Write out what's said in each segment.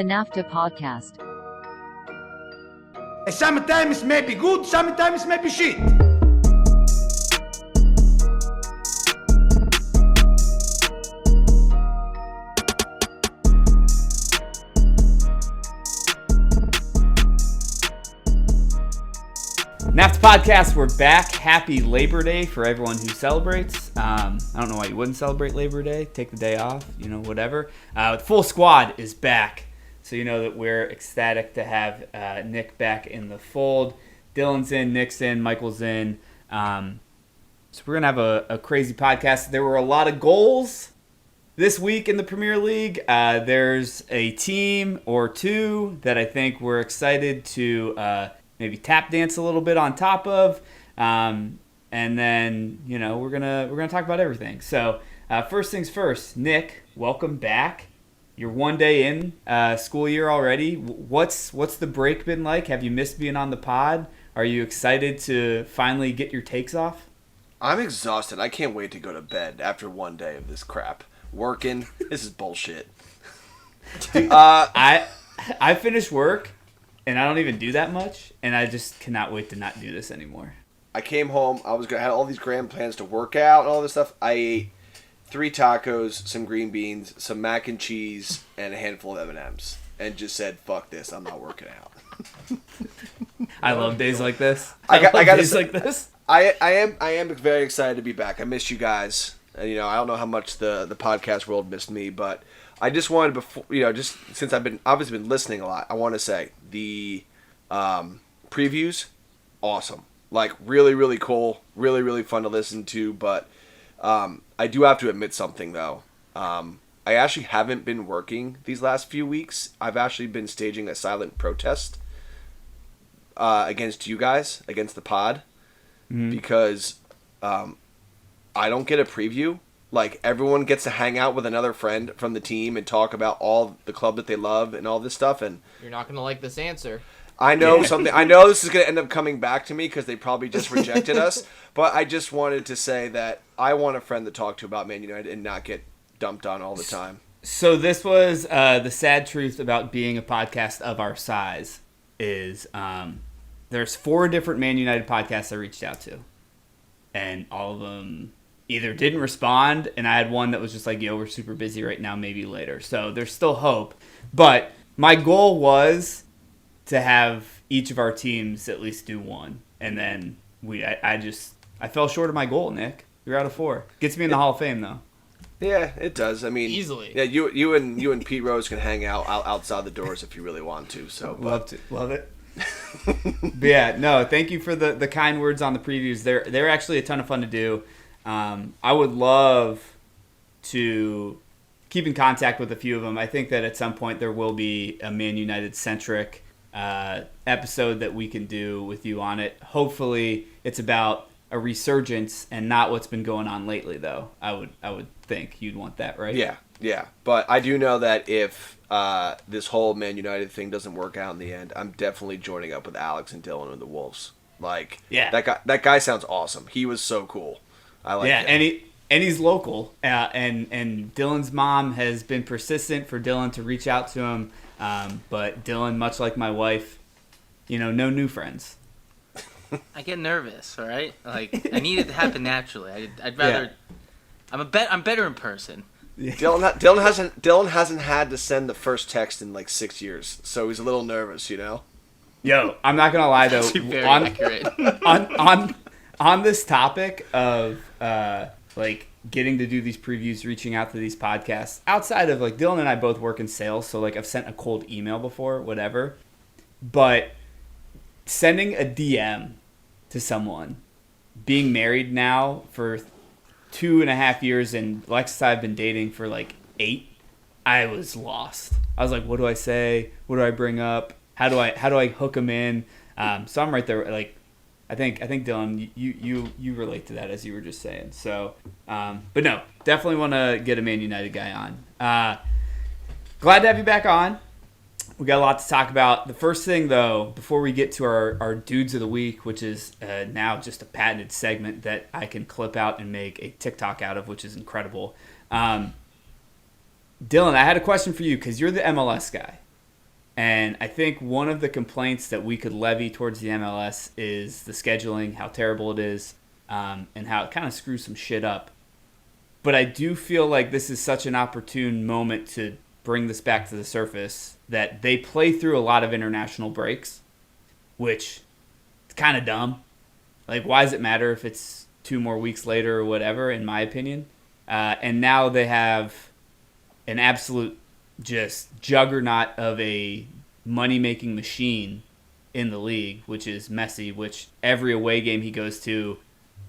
NAFTA podcast. Sometimes may be good, sometimes may be shit. NAFTA podcast, we're back. Happy Labor Day for everyone who celebrates. I don't know why you wouldn't celebrate Labor Day. Take the day off, whatever. The full squad is back. So you know that we're ecstatic to have Nick back in the fold. Dylan's in, Nick's in, Michael's in. So we're going to have a crazy podcast. There were a lot of goals this week in the Premier League. There's a team or two that I think we're excited to maybe tap dance a little bit on top of. And then, we're gonna talk about everything. So first things first, Nick, welcome back. You're 1 day in school year already. What's the break been like? Have you missed being on the pod? Are you excited to finally get your takes off? I'm exhausted. I can't wait to go to bed after 1 day of this crap. Working. This is bullshit. I finished work, and I don't even do that much, and I just cannot wait to not do this anymore. I came home. I had all these grand plans to work out and all this stuff. I ate 3 tacos, some green beans, some mac and cheese, and a handful of M&Ms, and just said, "Fuck this! I'm not working out." I love days like this. I got days like this. I am very excited to be back. I missed you guys. And, I don't know how much the podcast world missed me, but I just wanted just since I've been obviously been listening a lot, I want to say the previews, awesome. Like really, really cool, really, really fun to listen to. But I do have to admit something though. I actually haven't been working these last few weeks. I've actually been staging a silent protest against you guys, against the pod, because I don't get a preview. Like, everyone gets to hang out with another friend from the team and talk about all the club that they love and all this stuff. And you're not going to like this answer. I know something. I know this is going to end up coming back to me because they probably just rejected us. But I just wanted to say that I want a friend to talk to about Man United and not get dumped on all the time. So this was the sad truth about being a podcast of our size is there's 4 different Man United podcasts I reached out to. And all of them either didn't respond, and I had one that was just like, yo, we're super busy right now, maybe later. So there's still hope. But my goal was to have each of our teams at least do one. And then I fell short of my goal, Nick. You're out of 4. Gets me in the Hall of Fame, though. Yeah, it does. I mean, easily. Yeah, you and Pete Rose can hang out outside the doors if you really want to. So love it. But yeah, no, thank you for the kind words on the previews. They're actually a ton of fun to do. I would love to keep in contact with a few of them. I think that at some point there will be a Man United centric episode that we can do with you on it. Hopefully it's about a resurgence and not what's been going on lately, though. I would think you'd want that, right? Yeah. But I do know that if this whole Man United thing doesn't work out in the end, I'm definitely joining up with Alex and Dylan and the Wolves. Like, yeah, that guy sounds awesome. He was so cool. I like him. And he's local. And Dylan's mom has been persistent for Dylan to reach out to him. But Dylan, much like my wife, no new friends. I get nervous, all right? Like, I need it to happen naturally. I'd rather. Yeah. I'm better in person. Yeah. Dylan hasn't had to send the first text in like 6 years, so he's a little nervous, Yo, I'm not gonna lie though. Very accurate. on this topic of like getting to do these previews, reaching out to these podcasts, outside of like Dylan and I both work in sales, so like I've sent a cold email before, whatever. But sending a DM to someone, being married now for 2.5 years, and Lex and I have been dating for like 8, I was lost. I was like, what do I say? What do I bring up? How do I hook them in? So I'm right there. Like, I think Dylan, you relate to that as you were just saying. So, but no, definitely want to get a Man United guy on. Glad to have you back on. We got a lot to talk about. The first thing, though, before we get to our Dudes of the Week, which is now just a patented segment that I can clip out and make a TikTok out of, which is incredible. Dylan, I had a question for you because you're the MLS guy. And I think one of the complaints that we could levy towards the MLS is the scheduling, how terrible it is, and how it kind of screws some shit up. But I do feel like this is such an opportune moment to bring this back to the surface that they play through a lot of international breaks, which is kind of dumb. Like, why does it matter if it's 2 more weeks later or whatever, in my opinion? And now they have an absolute just juggernaut of a money-making machine in the league, which is Messi, which every away game he goes to,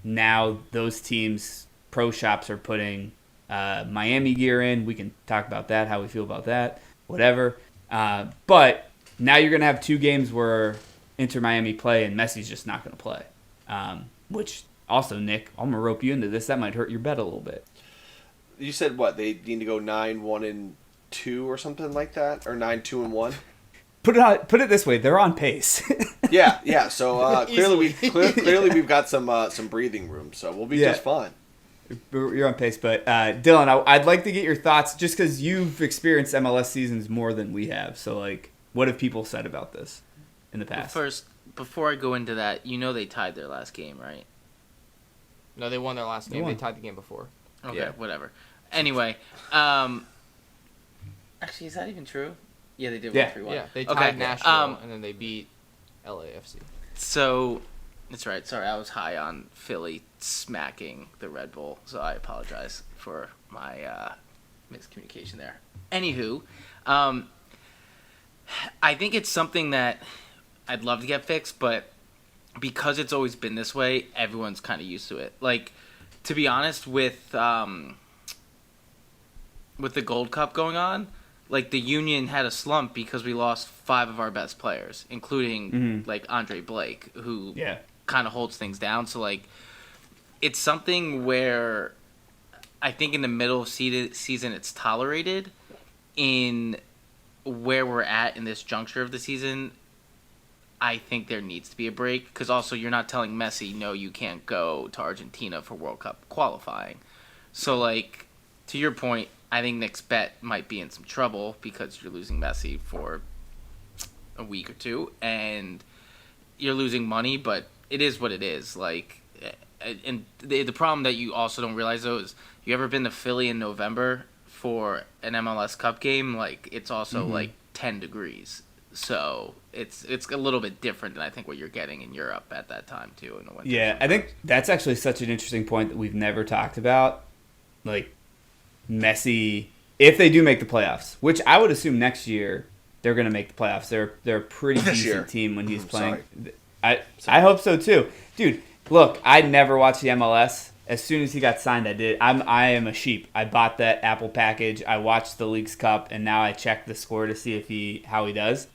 now those teams, pro shops are putting Miami gear in. We can talk about that, how we feel about that, whatever. But now you're going to have 2 games where Inter Miami play and Messi's just not going to play. Which also, Nick, I'm going to rope you into this. That might hurt your bet a little bit. You said what? They need to go 9-1-2 or something like that? Or 9-2-1? Put it this way, they're on pace. Yeah. So clearly we've got some breathing room, so we'll be just fine. You're on pace, but Dylan, I'd like to get your thoughts, just because you've experienced MLS seasons more than we have. So, like, what have people said about this in the past? Well, first, before I go into that, they tied their last game, right? No, they won their last game. They tied the game before. Okay, whatever. Anyway, actually, is that even true? Yeah, they did win 3-1. Yeah, they tied Nashville, and then they beat LAFC. So, that's right. Sorry, I was high on Philly smacking the Red Bull, so I apologize for my miscommunication there. Anywho, I think it's something that I'd love to get fixed, but because it's always been this way, everyone's kind of used to it. Like, to be honest, with the Gold Cup going on, like, the Union had a slump because we lost 5 of our best players, including like Andre Blake, who kind of holds things down. So, like, it's something where I think in the middle of season it's tolerated. In where we're at in this juncture of the season, I think there needs to be a break, because also you're not telling Messi, no, you can't go to Argentina for World Cup qualifying. So, like, to your point, I think Nick's bet might be in some trouble because you're losing Messi for a week or 2, and you're losing money, but it is what it is. Like, and the problem that you also don't realize, though, is you ever been to Philly in November for an MLS Cup game? Like, it's also like 10 degrees. So it's a little bit different than I think what you're getting in Europe at that time too in the winter. Yeah, I think that's actually such an interesting point that we've never talked about. Like, Messi, if they do make the playoffs, which I would assume next year they're going to make the playoffs. They're a pretty decent team when he's playing. I hope so too, dude. Look, I never watched the MLS. As soon as he got signed, I did. I am a sheep. I bought that Apple package. I watched the Leagues Cup, and now I check the score to see how he does.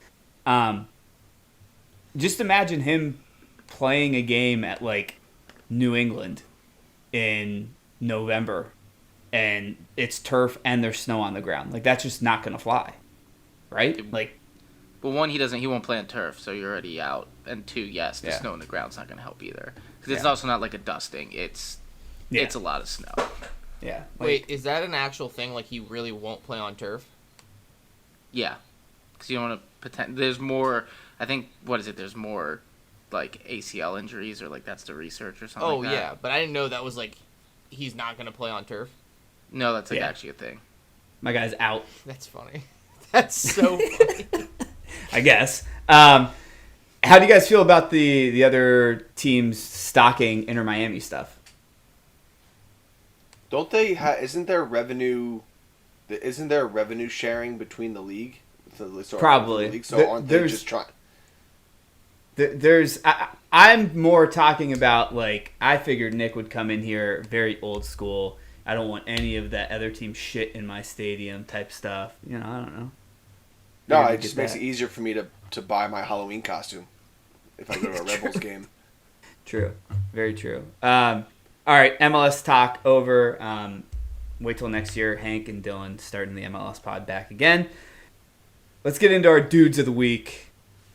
Just imagine him playing a game at, like, New England in November, and it's turf and there's snow on the ground. Like, that's just not going to fly, right? Like, well, 1, he won't play on turf, so you're already out. And 2, yes, the snow on the ground's not going to help either, because it's also not like a dusting. It's a lot of snow. Yeah. Like, wait, is that an actual thing? Like, he really won't play on turf? Yeah, because you don't want to pretend. There's more. I think, what is it? There's more, like, ACL injuries, or, like, that's the research or something. Oh, yeah, but I didn't know that was, like, he's not going to play on turf. No, that's, like, actually a thing. My guy's out. That's funny. That's so funny. I guess. How do you guys feel about the other teams stocking Inter Miami stuff? Don't they? Isn't there revenue sharing between the league? Probably. The league? So aren't they just trying? I'm more talking about, like, I figured Nick would come in here very old school. I don't want any of that other team shit in my stadium type stuff. I don't know. No, it just makes it easier for me to buy my Halloween costume if I go to a Rebels game. True. Very true. All right, MLS talk over. Wait till next year. Hank and Dylan starting the MLS pod back again. Let's get into our dudes of the week.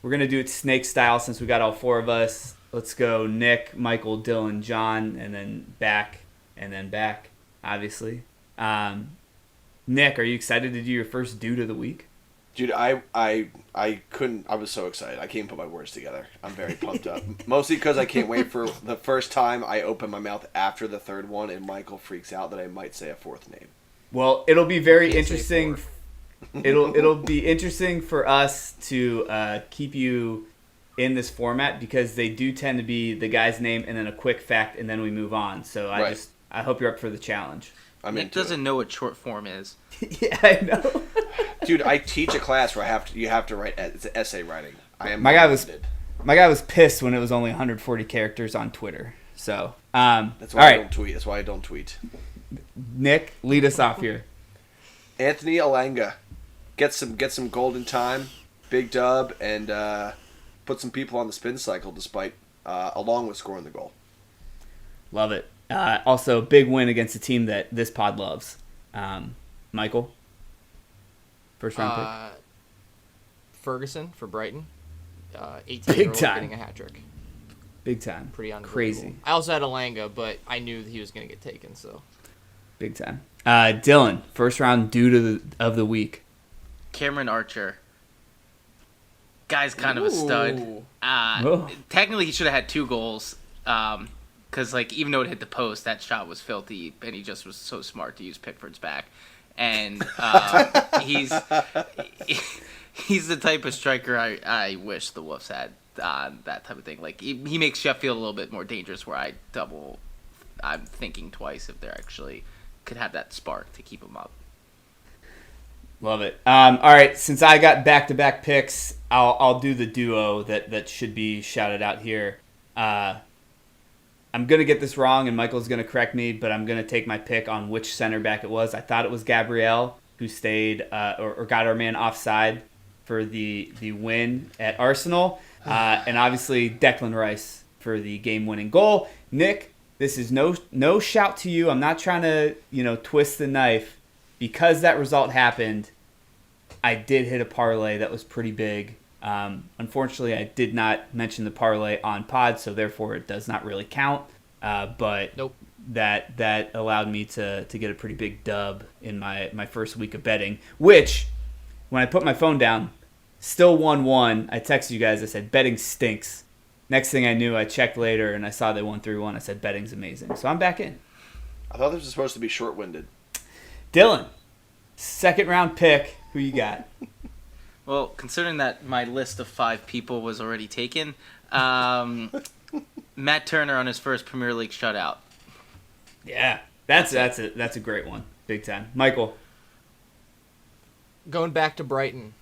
We're going to do it snake style since we got all 4 of us. Let's go Nick, Michael, Dylan, John, and then back, obviously. Nick, are you excited to do your first dude of the week? Dude, I couldn't. I was so excited. I can't put my words together. I'm very pumped up. Mostly because I can't wait for the first time I open my mouth after the third one, and Michael freaks out that I might say a fourth name. Well, it'll be very interesting. It'll be interesting for us to keep you in this format because they do tend to be the guy's name and then a quick fact, and then we move on. So I hope you're up for the challenge. Nick doesn't know what short form is. Yeah, I know. Dude, I teach a class where you have to write. It's essay writing. My guy was pissed when it was only 140 characters on Twitter. So that's why I don't tweet. That's why I don't tweet. Nick, lead us off here. Anthony Alanga, get some golden time, big dub, and put some people on the spin cycle despite along with scoring the goal. Love it. Also, big win against a team that this pod loves. Michael, first round pick. Ferguson for Brighton. 18-year-old Big time. getting a hat trick. Big time. Pretty unbelievable. Crazy. I also had Alanga, but I knew that he was going to get taken. So. Big time. Dylan, first round dude of the week. Cameron Archer. Guy's kind of a stud. Technically, he should have had 2 goals. Because, even though it hit the post, that shot was filthy, and he just was so smart to use Pickford's back. And he's the type of striker I wish the Wolves had, that type of thing. He makes Sheffield a little bit more dangerous, where I'm thinking twice if they actually could have that spark to keep him up. Love it. All right, since I got back-to-back picks, I'll do the duo that should be shouted out here. I'm going to get this wrong, and Michael's going to correct me, but I'm going to take my pick on which center back it was. I thought it was Gabriel, who stayed or got our man offside for the win at Arsenal, and obviously Declan Rice for the game-winning goal. Nick, this is no shout to you. I'm not trying to twist the knife. Because that result happened, I did hit a parlay that was pretty big. Unfortunately, I did not mention the parlay on pod, so therefore it does not really count. But nope. that allowed me to get a pretty big dub in my first week of betting, which, when I put my phone down, still 1-1. I texted you guys. I said, betting stinks. Next thing I knew, I checked later, and I saw they won 3-1. I said, betting's amazing. So I'm back in. I thought this was supposed to be short-winded. Dylan, second round pick. Who you got? Well, considering that my list of 5 people was already taken, Matt Turner on his first Premier League shutout. Yeah, that's a great one, big time. Michael, going back to Brighton,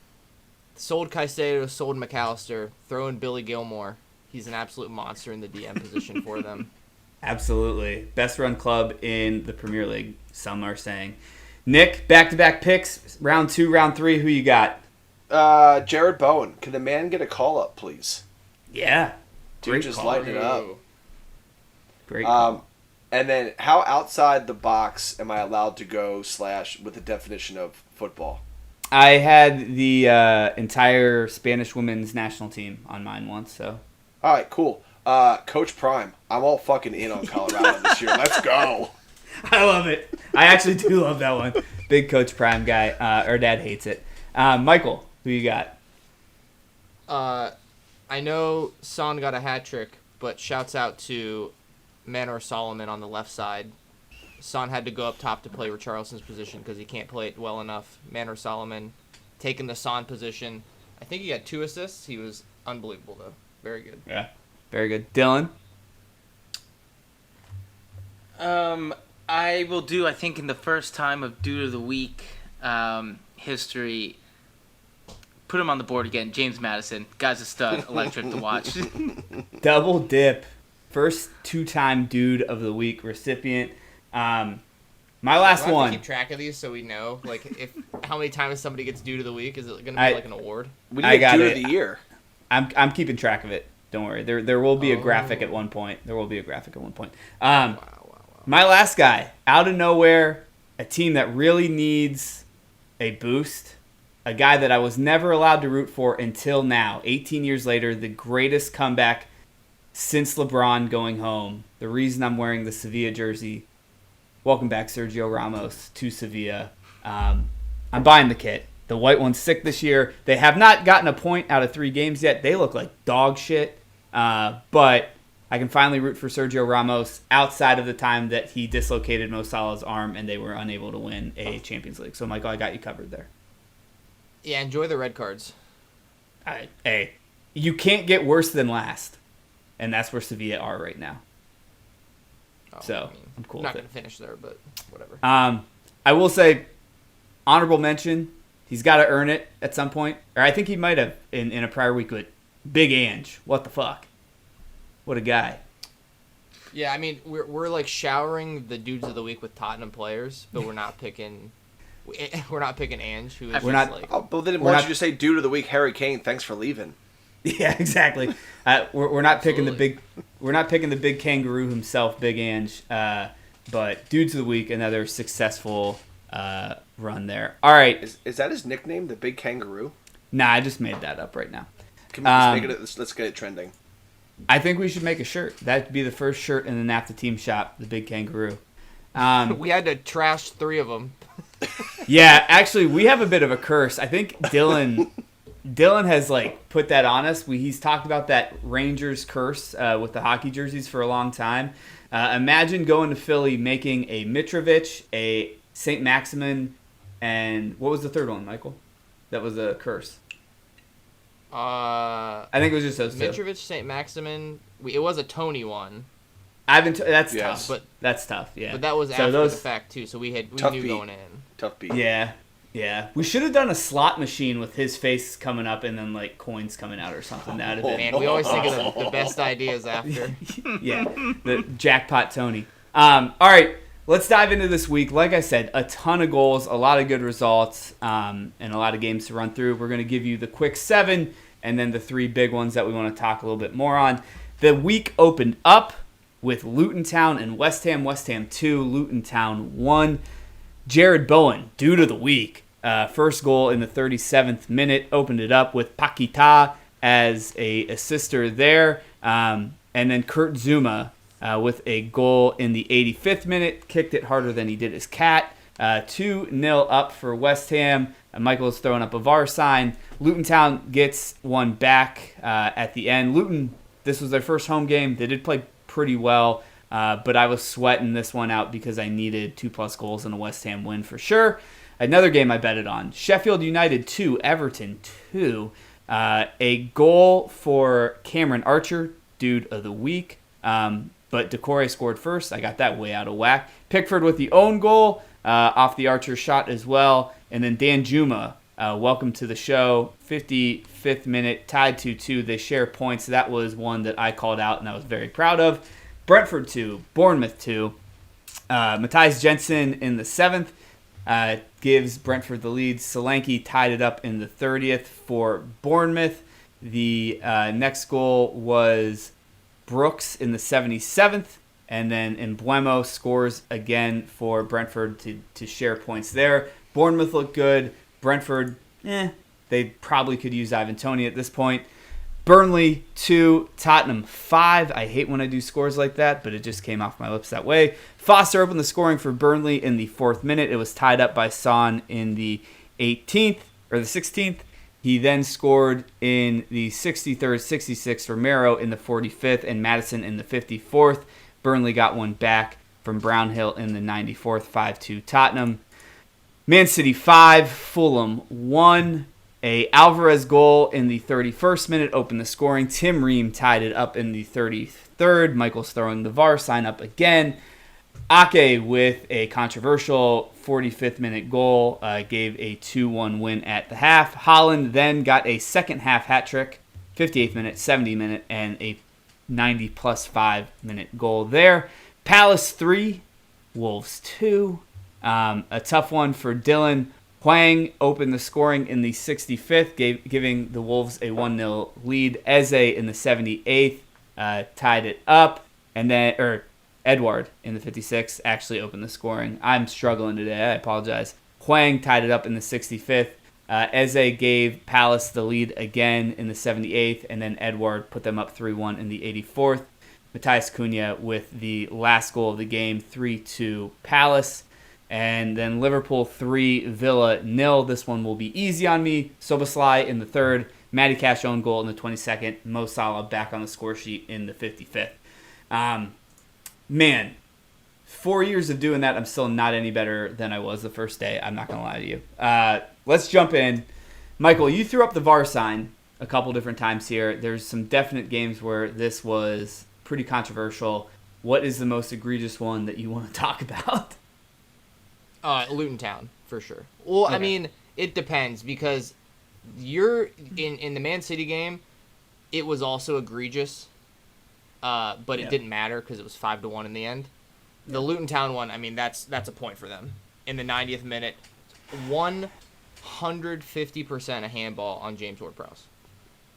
sold Caicedo, sold McAllister, throw in Billy Gilmore. He's an absolute monster in the DM position for them. Absolutely, best run club in the Premier League. Some are saying. Nick, back-to-back picks, round 2, round 3. Who you got? Jared Bowen. Can the man get a call-up, please? Yeah. Dude, just lighting it up. Great call. And then, how outside the box am I allowed to go / with the definition of football? I had the entire Spanish women's national team on mine once, so. All right, cool. Coach Prime. I'm all fucking in on Colorado this year. Let's go. I love it. I actually do love that one. Big Coach Prime guy. Our dad hates it. Michael, who you got? I know Son got a hat trick, but shouts out to Manor Solomon on the left side. Son had to go up top to play Richarlison's position because he can't play it well enough. Manor Solomon taking the Son position. I think he got 2 assists. He was unbelievable, though. Very good. Yeah, very good. Dylan? I will do, I think, in the first time of Dude of the Week history, put him on the board again. James Madison. Guy's a stud. Electric to watch. Double dip. First 2-time Dude of the Week recipient. My last one. Keep track of these so we know, how many times somebody gets Dude of the Week. Is it going to be like an award? We need a Dude of the Year. I'm keeping track of it. Don't worry. There will be a graphic at one point. Wow. My last guy, out of nowhere, a team that really needs a boost, a guy that I was never allowed to root for until now, 18 years later, the greatest comeback since LeBron going home. The reason I'm wearing the Sevilla jersey. Welcome back, Sergio Ramos, to Sevilla. I'm buying the kit. The white one's sick this year. They have not gotten a point out of 3 games yet. They look like dog shit. But I can finally root for Sergio Ramos outside of the time that he dislocated Mo Salah's arm and they were unable to win a Champions League. So, Michael, I got you covered there. Yeah, enjoy the red cards. Hey, you can't get worse than last. And that's where Sevilla are right now. So, I'm cool I'm not with going to finish there, but whatever. I will say, honorable mention, he's got to earn it at some point. Or I think he might have in a prior week with Big Ange. What the fuck? What a guy. Yeah, I mean, we're like showering the dudes of the week with Tottenham players, but we're not picking Ange, who is We're just not- like... Oh, but then why don't you just say dude of the week, Harry Kane, thanks for leaving. Yeah, exactly. We're not picking the big. We're not picking the big kangaroo himself, Big Ange. But dudes of the week, another successful run there. All right. Is that his nickname, the Big Kangaroo? Nah, I just made that up right now. Can we just make it? Let's get it trending. I think we should make a shirt. That'd be the first shirt in the NAFTA team shop, the Big Kangaroo. We had to trash 3 of them. Yeah, actually, we have a bit of a curse. I think Dylan has like put that on us. He's talked about that Rangers curse with the hockey jerseys for a long time. Imagine going to Philly, making a Mitrovic, a St. Maximin, and what was the third one, Michael? That was a curse. I think it was just those two. Mitrovic, St. Maximin. It was a Tony one. That's Yes. tough. That's tough. Yeah. But that was after the fact too, so we knew beat. going in. Tough beat. Yeah. We should have done a slot machine with his face coming up and then like coins coming out or something. That'd have been. Man, we always think of the best ideas after. Yeah, the jackpot Tony. All right, let's dive into this week. Like I said, a ton of goals, a lot of good results, and a lot of games to run through. We're going to give you the quick 7 and then the 3 big ones that we want to talk a little bit more on. The week opened up with Luton Town and West Ham. West Ham 2, Luton Town 1. Jared Bowen, dude of the week. First goal in the 37th minute, opened it up with Paquetá as a assister there. And then Kurt Zuma with a goal in the 85th minute, kicked it harder than he did his cat. 2-0 up for West Ham. Michael is throwing up a VAR sign. Luton Town gets one back at the end. Luton, this was their first home game. They did play pretty well, but I was sweating this one out because I needed 2+ goals in a West Ham win for sure. Another game I betted on, Sheffield United 2, Everton 2. A goal for Cameron Archer, dude of the week. But Decore scored first. I got that way out of whack. Pickford with the own goal off the Archer shot as well. And then Dan Juma, welcome to the show. 55th minute, tied 2-2. They share points. That was one that I called out and I was very proud of. Brentford 2, Bournemouth 2. Matthias Jensen in the 7th. Gives Brentford the lead. Solanke tied it up in the 30th for Bournemouth. The next goal was Brooks in the 77th. And then Embuemo scores again for Brentford to share points there. Bournemouth looked good. Brentford, they probably could use Ivan Toney at this point. Burnley 2, Tottenham 5. I hate when I do scores like that, but it just came off my lips that way. Foster opened the scoring for Burnley in the 4th minute. It was tied up by Son in the 18th or the 16th. He then scored in the 63rd, 66th, Romero in the 45th, and Madison in the 54th. Burnley got one back from Brownhill in the 94th, 5-2 Tottenham. Man City 5, Fulham 1. A Alvarez goal in the 31st minute opened the scoring. Tim Ream tied it up in the 33rd. Michael's throwing the VAR sign up again. Ake with a controversial 45th minute goal gave a 2-1 win at the half. Holland then got a second half hat trick, 58th minute, 70th minute, and a 90 plus 5 minute goal there. Palace 3, Wolves 2. A tough one for Dylan. Hwang opened the scoring in the 65th, giving the Wolves a 1-0 lead. Eze in the 78th tied it up. And then, Edward in the 56th actually opened the scoring. I'm struggling today. I apologize. Hwang tied it up in the 65th. Eze gave Palace the lead again in the 78th. And then Edward put them up 3-1 in the 84th. Matthias Cunha with the last goal of the game, 3-2 Palace. And then Liverpool 3, Villa 0. This one will be easy on me. Soboslai in the 3rd. Matty Cash own goal in the 22nd. Mo Salah back on the score sheet in the 55th. Man, 4 years of doing that, I'm still not any better than I was the first day. I'm not going to lie to you. Let's jump in. Michael, you threw up the VAR sign a couple different times here. There's some definite games where this was pretty controversial. What is the most egregious one that you want to talk about? Luton Town, for sure. Well, okay. I mean, it depends because you're in the Man City game, it was also egregious, but it didn't matter because it was 5-1 in the end. The Luton Town one, I mean, that's a point for them. In the 90th minute, 150% a handball on James Ward-Prowse.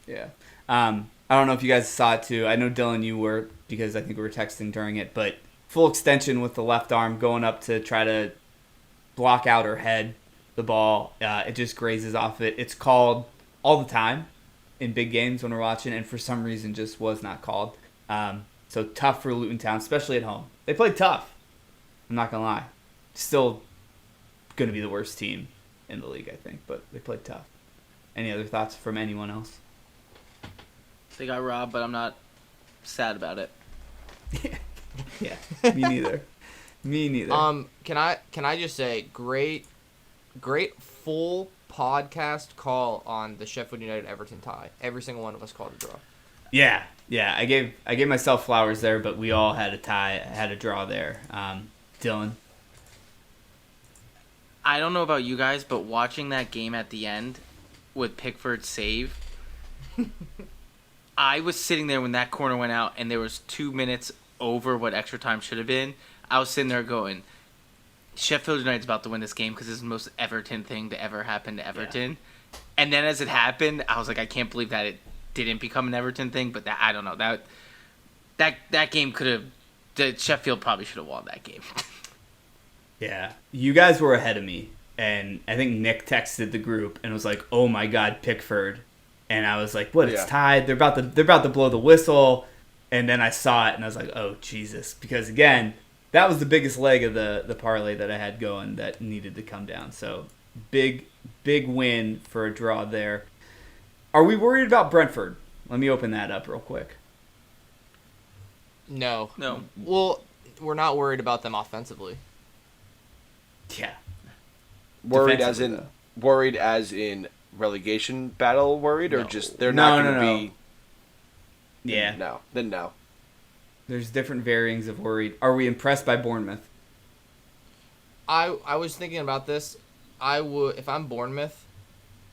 Yeah. I don't know if you guys saw it too. I know, Dylan, you were, because I think we were texting during it, but full extension with the left arm going up to try to block out or head the ball. It just grazes off it. It's called all the time in big games when we're watching, and for some reason just was not called. So tough for Luton Town, especially at home. They played tough. I'm not going to lie. Still going to be the worst team in the league, I think, but they played tough. Any other thoughts from anyone else? They got robbed, but I'm not sad about it. Yeah, me neither. Me neither. Can I just say great full podcast call on the Sheffield United Everton tie. Every single one of us called a draw. Yeah. I gave myself flowers there, but we all had a tie, had a draw there. Dylan. I don't know about you guys, but watching that game at the end with Pickford's save, I was sitting there when that corner went out and there was 2 minutes over what extra time should have been. I was sitting there going, Sheffield United's about to win this game because this is the most Everton thing to ever happen to Everton. Yeah. And then as it happened, I was like, I can't believe that it didn't become an Everton thing. But that, I don't know, that game could have, Sheffield probably should have won that game. Yeah, you guys were ahead of me, and I think Nick texted the group and was like, "Oh my God, Pickford." And I was like, "What? It's tied. They're about to blow the whistle." And then I saw it, and I was like, "Oh Jesus!" Because again, that was the biggest leg of the parlay that I had going that needed to come down. So big win for a draw there. Are we worried about Brentford? Let me open that up real quick. No. Well, we're not worried about them offensively. Yeah. Worried as in relegation battle worried, or just they're not going to be. Yeah. No. Then no. There's different varyings of worried. Are we impressed by Bournemouth? I was thinking about this. I would, if I'm Bournemouth,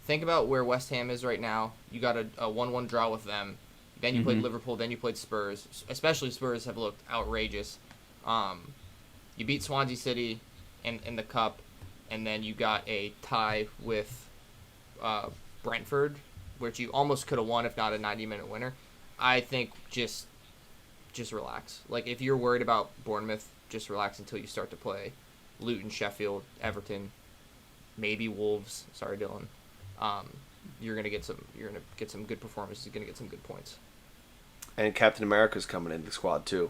think about where West Ham is right now. You got a 1-1 draw with them. Then you played Liverpool. Then you played Spurs. Especially Spurs have looked outrageous. You beat Swansea City in the cup, and then you got a tie with Brentford, which you almost could have won if not a 90-minute winner. I think just relax. Like, if you're worried about Bournemouth, just relax until you start to play Luton, Sheffield, Everton, maybe Wolves. Sorry, Dylan. You're gonna get some good performances. You're gonna get some good points. And Captain America's coming into the squad too.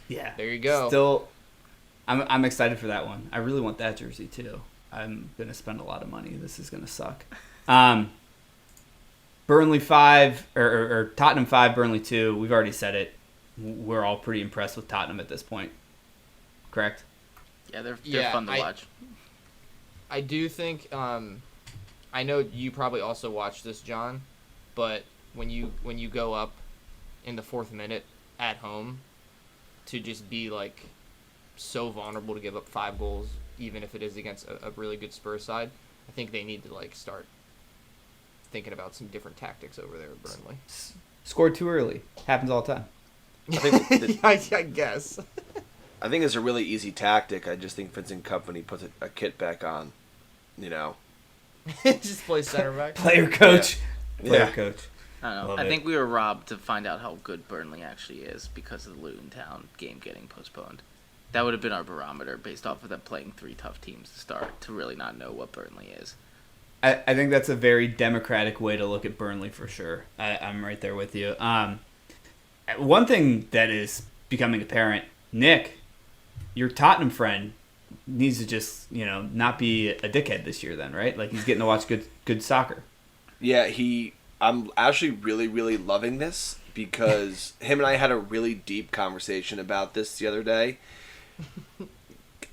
Yeah. There you go. Still, I'm excited for that one. I really want that jersey too. I'm gonna spend a lot of money. This is gonna suck. Burnley 5 or Tottenham 5, Burnley 2. We've already said it. We're all pretty impressed with Tottenham at this point. Correct? Yeah, they're fun to watch. I do think. I know you probably also watched this, John, but when you go up in the 4th minute at home, to just be like so vulnerable to give up 5 goals, even if it is against a really good Spurs side, I think they need to like start thinking about some different tactics over there at Burnley. Scored too early. Happens all the time. I guess. I think it's a really easy tactic. I just think Vincent Kompany puts a kit back on, Just play center back. Player coach. Yeah. Player coach. I don't know. I think we were robbed to find out how good Burnley actually is because of the Luton Town game getting postponed. That would have been our barometer based off of them playing 3 tough teams to start to really not know what Burnley is. I think that's a very democratic way to look at Burnley for sure. I'm right there with you. One thing that is becoming apparent, Nick, your Tottenham friend, needs to just, not be a dickhead this year then, right? Like, he's getting to watch good soccer. Yeah, I'm actually really, really loving this because him and I had a really deep conversation about this the other day.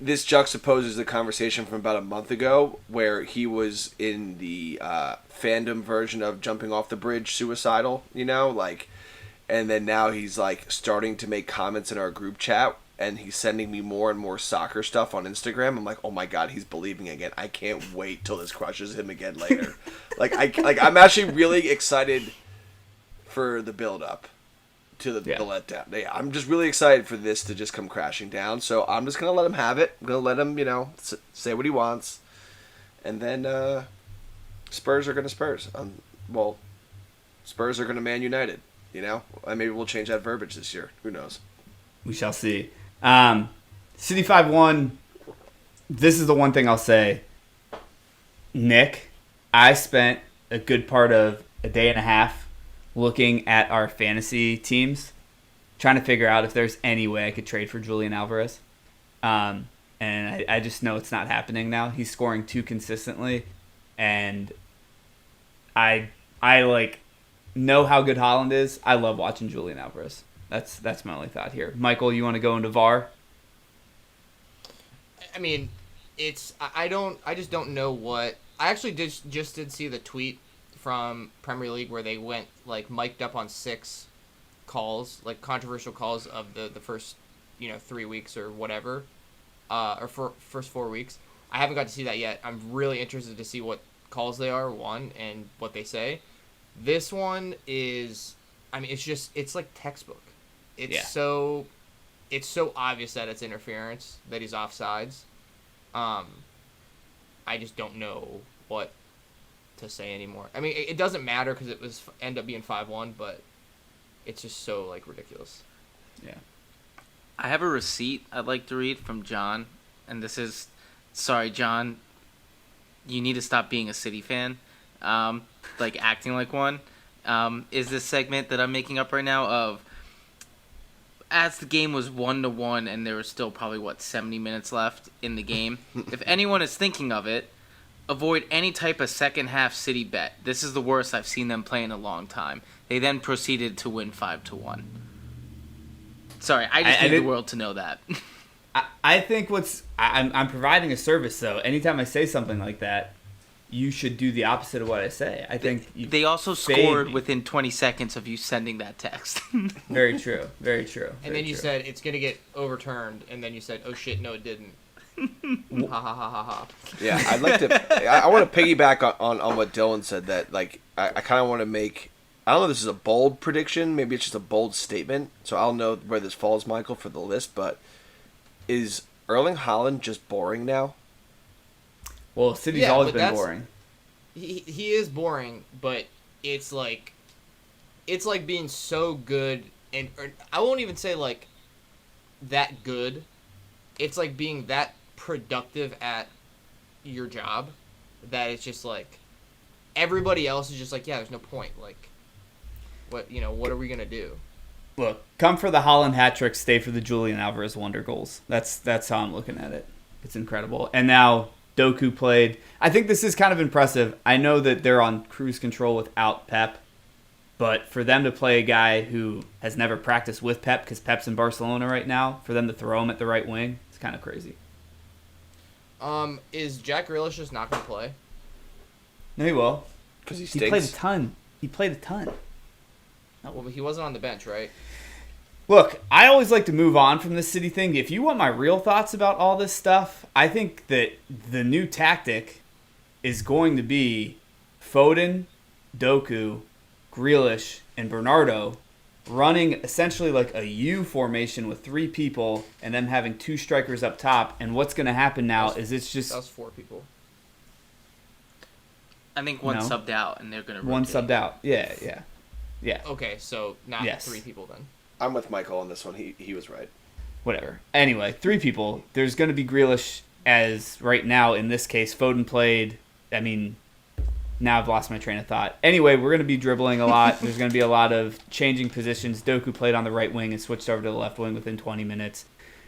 This juxtaposes the conversation from about a month ago where he was in the fandom version of jumping off the bridge suicidal, and then now he's like starting to make comments in our group chat and he's sending me more and more soccer stuff on Instagram. I'm like, oh my God, he's believing again. I can't wait till this crushes him again later. I'm actually really excited for the build up to the letdown. Yeah, I'm just really excited for this to just come crashing down. So I'm just gonna let him have it. I'm gonna let him, say what he wants, and then Spurs are gonna Spurs. Spurs are gonna Man United. And maybe we'll change that verbiage this year. Who knows? We shall see. City 5-1. This is the one thing I'll say. Nick, I spent a good part of a day and a half looking at our fantasy teams, trying to figure out if there's any way I could trade for Julian Alvarez. And I just know it's not happening now. He's scoring too consistently. And I know how good Haaland is. I love watching Julian Alvarez. That's my only thought here. Michael, you want to go into VAR? I mean, I just don't know what. I actually just did see the tweet from Premier League where they went mic'd up on 6 calls, controversial calls of the first 3 weeks or whatever, or for first 4 weeks. I haven't got to see that yet. I'm really interested to see what calls they are, and what they say. This one is, it's like textbook. It's so obvious that it's interference, that he's offsides. I just don't know what to say anymore. It doesn't matter because it was end up being 5-1, but it's just so ridiculous. Yeah. I have a receipt I'd like to read from John, and this is, sorry John, you need to stop being a City fan, acting like one. Is this segment that I'm making up right now of, as the game was 1-1 and there was still probably 70 minutes left in the game. If anyone is thinking of it, avoid any type of second half City bet. This is the worst I've seen them play in a long time. They then proceeded to win 5-1. Sorry, I just need the world to know that. I think I'm providing a service though. Anytime I say something like that, you should do the opposite of what I say. I think they also scored within 20 seconds of you sending that text. Very true. Very true. And then you said it's going to get overturned, and then you said, "Oh shit, no, it didn't." Ha ha ha ha ha. Yeah, I'd like to. I want to piggyback on what Dylan said. That I kind of want to make. I don't know if this is a bold prediction. Maybe it's just a bold statement. So I'll know where this falls, Michael, for the list. But is Erling Haaland just boring now? Well, City's always been boring. He is boring, but it's like being so good, or I won't even say that good. It's like being that productive at your job that it's just everybody else is just yeah, there's no point. What are we gonna do? Look, come for the Haaland hat trick, stay for the Julian Alvarez wonder goals. That's how I'm looking at it. It's incredible. And now Doku played. I think this is kind of impressive. I know that they're on cruise control without Pep, but for them to play a guy who has never practiced with Pep, because Pep's in Barcelona right now, for them to throw him at the right wing, it's kind of crazy. Is Jack Grealish just not going to play? No, he will. Because he played a ton. No, well, he wasn't on the bench, right? Look, I always like to move on from this City thing. If you want my real thoughts about all this stuff, I think that the new tactic is going to be Foden, Doku, Grealish, and Bernardo running essentially like a U formation with 3 people and them having 2 strikers up top. And what's going to happen now is it's just... That's 4 people. I think one subbed out, and they're going to rotate. One subbed out. Yeah. Okay, so not 3 people then. I'm with Michael on this one. He was right. Whatever. Anyway, 3 people. There's going to be Grealish as right now, in this case, Foden played. Now I've lost my train of thought. Anyway, we're going to be dribbling a lot. There's going to be a lot of changing positions. Doku played on the right wing and switched over to the left wing within 20 minutes.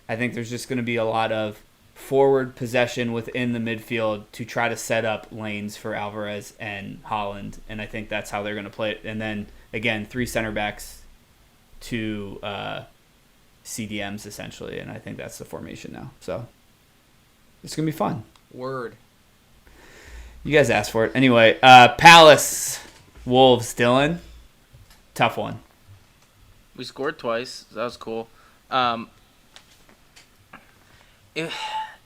I think there's just going to be a lot of forward possession within the midfield to try to set up lanes for Alvarez and Haaland, and I think that's how they're going to play it. And then, again, 3 center backs, 2 CDMs, essentially, and I think that's the formation now. So it's going to be fun. Word. You guys asked for it. Anyway, Palace, Wolves, Dylan. Tough one. We scored twice. So that was cool.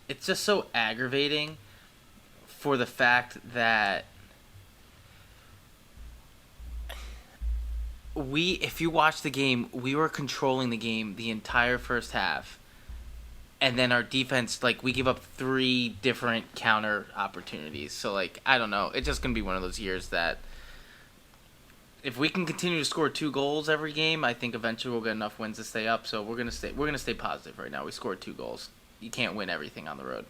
It's just so aggravating for the fact that if you watch the game, we were controlling the game the entire first half. And then our defense, we give up 3 different counter opportunities. So, I don't know. It's just going to be one of those years that if we can continue to score 2 goals every game, I think eventually we'll get enough wins to stay up. So we're going to stay positive right now. We scored 2 goals. You can't win everything on the road.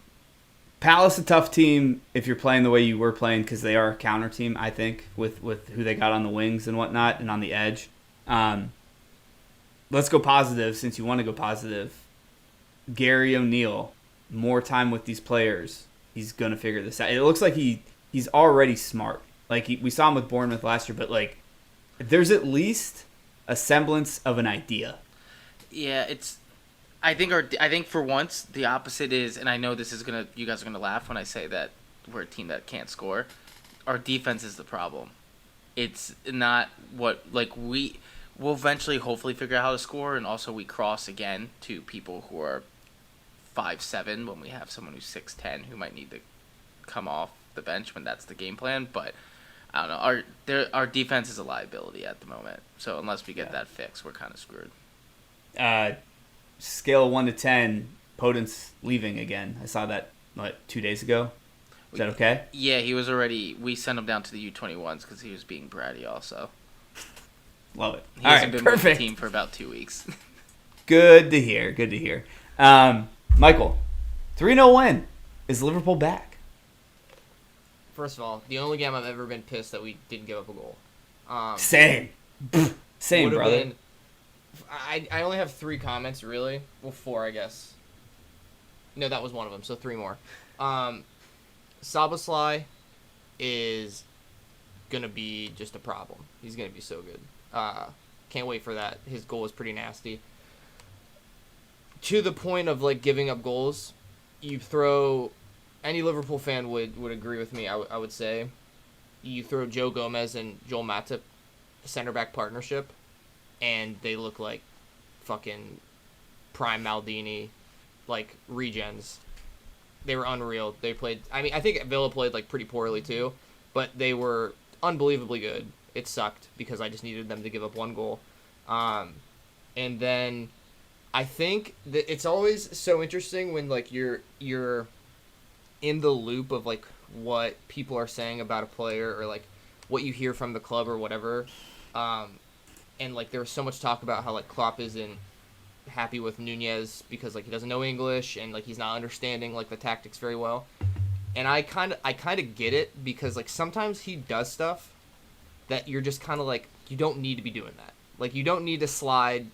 Palace a tough team if you're playing the way you were playing because they are a counter team, I think, with who they got on the wings and whatnot and on the edge. Let's go positive since you want to go positive. Gary O'Neill, more time with these players. He's going to figure this out. It looks like he's already smart. We saw him with Bournemouth last year, but there's at least a semblance of an idea. Yeah, I think for once the opposite is, and I know you guys are gonna laugh when I say that we're a team that can't score. Our defense is the problem. It's not we'll eventually hopefully figure out how to score, and also we cross again to people who are 5'7" when we have someone who's 6'10" who might need to come off the bench when that's the game plan. But I don't know. Our defense is a liability at the moment. So unless we get that fixed, we're kind of screwed. Scale 1 to 10, Podence leaving again. I saw that 2 days ago. Is that okay? Yeah, he was already. We sent him down to the U21s because he was being bratty. Also, love it. He hasn't been with the team for about 2 weeks. Good to hear. Good to hear. Michael, 3-0 win. Is Liverpool back? First of all, the only game I've ever been pissed that we didn't give up a goal. Same, brother. I only have 3 comments, really. Well, 4, I guess. No, that was one of them, so 3 more. Szoboszlai is going to be just a problem. He's going to be so good. Can't wait for that. His goal is pretty nasty. To the point of, giving up goals, you throw... Any Liverpool fan would agree with me, I would say. You throw Joe Gomez and Joel Matip, center-back partnership, and they look like fucking prime Maldini, regens. They were unreal. They played... I think Villa played, pretty poorly, too, but they were unbelievably good. It sucked because I just needed them to give up 1 goal. And then I think that it's always so interesting when, you're in the loop of, what people are saying about a player or, what you hear from the club or whatever. And, there was so much talk about how, Klopp isn't happy with Nunez because, he doesn't know English and, he's not understanding, the tactics very well. And I kind of get it because, sometimes he does stuff that you're just kind of, you don't need to be doing that. You don't need to slide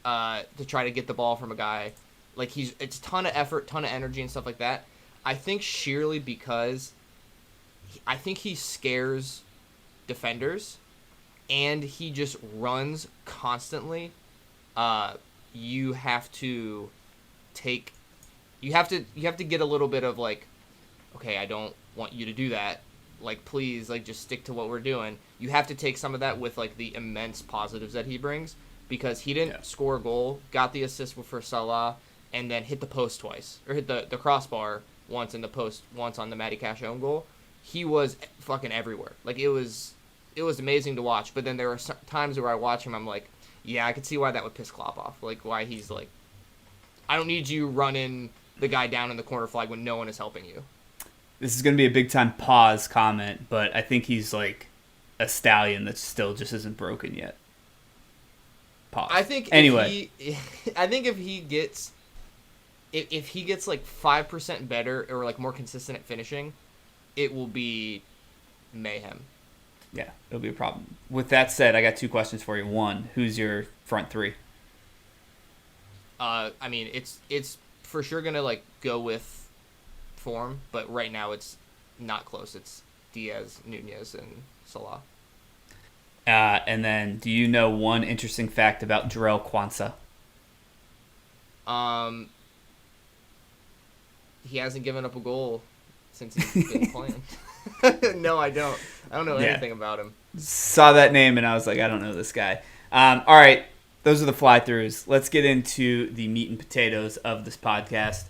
to try to get the ball from a guy. It's a ton of effort, ton of energy and stuff like that. I think sheerly because I think he scares defenders and he just runs constantly. You have to get a little bit of okay, I don't want you to do that. Please, just stick to what we're doing. You have to take some of that with the immense positives that he brings because he didn't score a goal, got the assist for Salah, and then hit the post twice or hit the crossbar once in the post once on the Matty Cash own goal. He was fucking everywhere. It was amazing to watch. But then there were times where I watch him, I'm yeah, I could see why that would piss Klopp off. Why he's I don't need you running the guy down in the corner flag when no one is helping you. This is going to be a big time pause comment, but I think he's a stallion that still just isn't broken yet. Pause. I think anyway. if he gets 5% better or more consistent at finishing, it will be mayhem. Yeah, it'll be a problem. With that said, I got 2 questions for you. 1, who's your front 3? It's for sure gonna go with form, but right now it's not close. It's Diaz, Nunez, and Salah. And then, do you know one interesting fact about Jarrell Kwanzaa? He hasn't given up a goal since he's been playing. No, I don't. I don't know anything about him. Saw that name and I was like, I don't know this guy. All right, those are the fly-throughs. Let's get into the meat and potatoes of this podcast.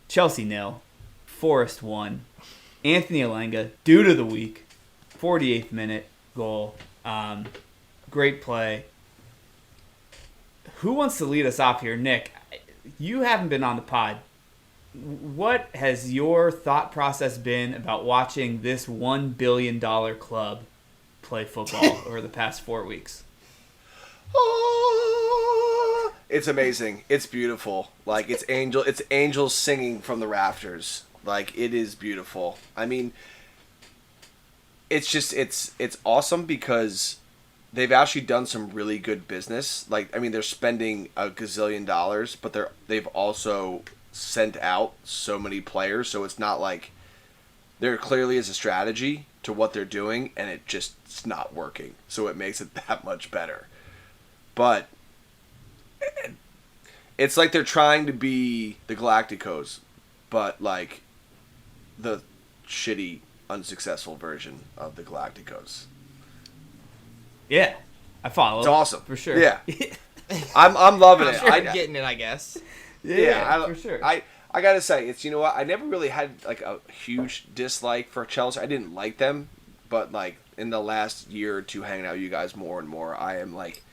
Chelsea 0, Forest 1. Anthony Alenga, dude of the week, 48th minute goal. Great play. Who wants to lead us off here? Nick, you haven't been on the pod. What has your thought process been about watching this $1 billion club play football over the past 4 weeks? It's amazing. It's beautiful. Like, it's angels singing from the rafters. Like, it is beautiful. I mean, it's just it's awesome because they've actually done some really good business. Like, I mean, they're spending a gazillion dollars, but they've also sent out so many players, so it's not like there clearly is a strategy to what they're doing, and it's not working. So it makes it that much better. But it's like they're trying to be the Galacticos, but like the shitty, unsuccessful version of the Galacticos. Yeah, I follow. It's awesome for sure. Yeah, I'm loving it. I'm getting it, I guess. Yeah, for sure. I gotta say, it's, you know what, I never really had like a huge dislike for Chelsea. I didn't like them, but like in the last year or two, hanging out with you guys more and more, I am like,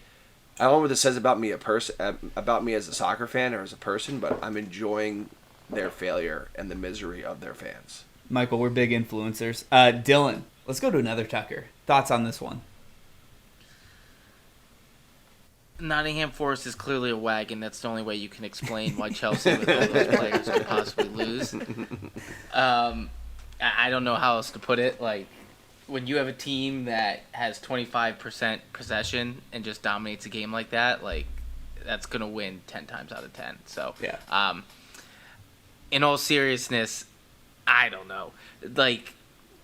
I don't know what this says about me about me as a soccer fan or as a person, but I'm enjoying their failure and the misery of their fans. Michael, we're big influencers. Dylan, let's go to another Tucker. Thoughts on this one? Nottingham Forest is clearly a wagon. That's the only way you can explain why Chelsea with all those players could possibly lose. I don't know how else to put it. Like, when you have a team that has 25% possession and just dominates a game like that, like, that's going to win 10 times out of 10. So, yeah. In all seriousness, I don't know. Like,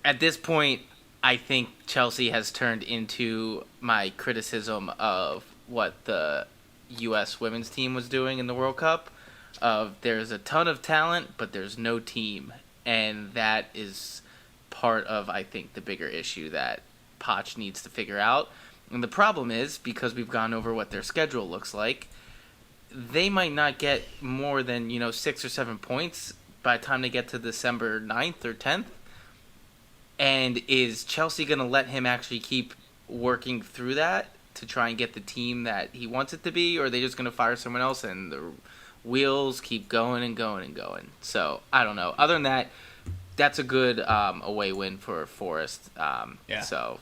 at this point, I think Chelsea has turned into my criticism of what the U.S. women's team was doing in the World Cup. There's a ton of talent, but there's no team. And that is part of, I think, the bigger issue that Poch needs to figure out. And the problem is, because we've gone over what their schedule looks like, they might not get more than, 6 or 7 points by the time they get to December 9th or 10th. And is Chelsea going to let him actually keep working through that to try and get the team that he wants it to be, or are they just going to fire someone else and the wheels keep going and going and going? So, I don't know. Other than that, that's a good away win for Forest. Yeah. So,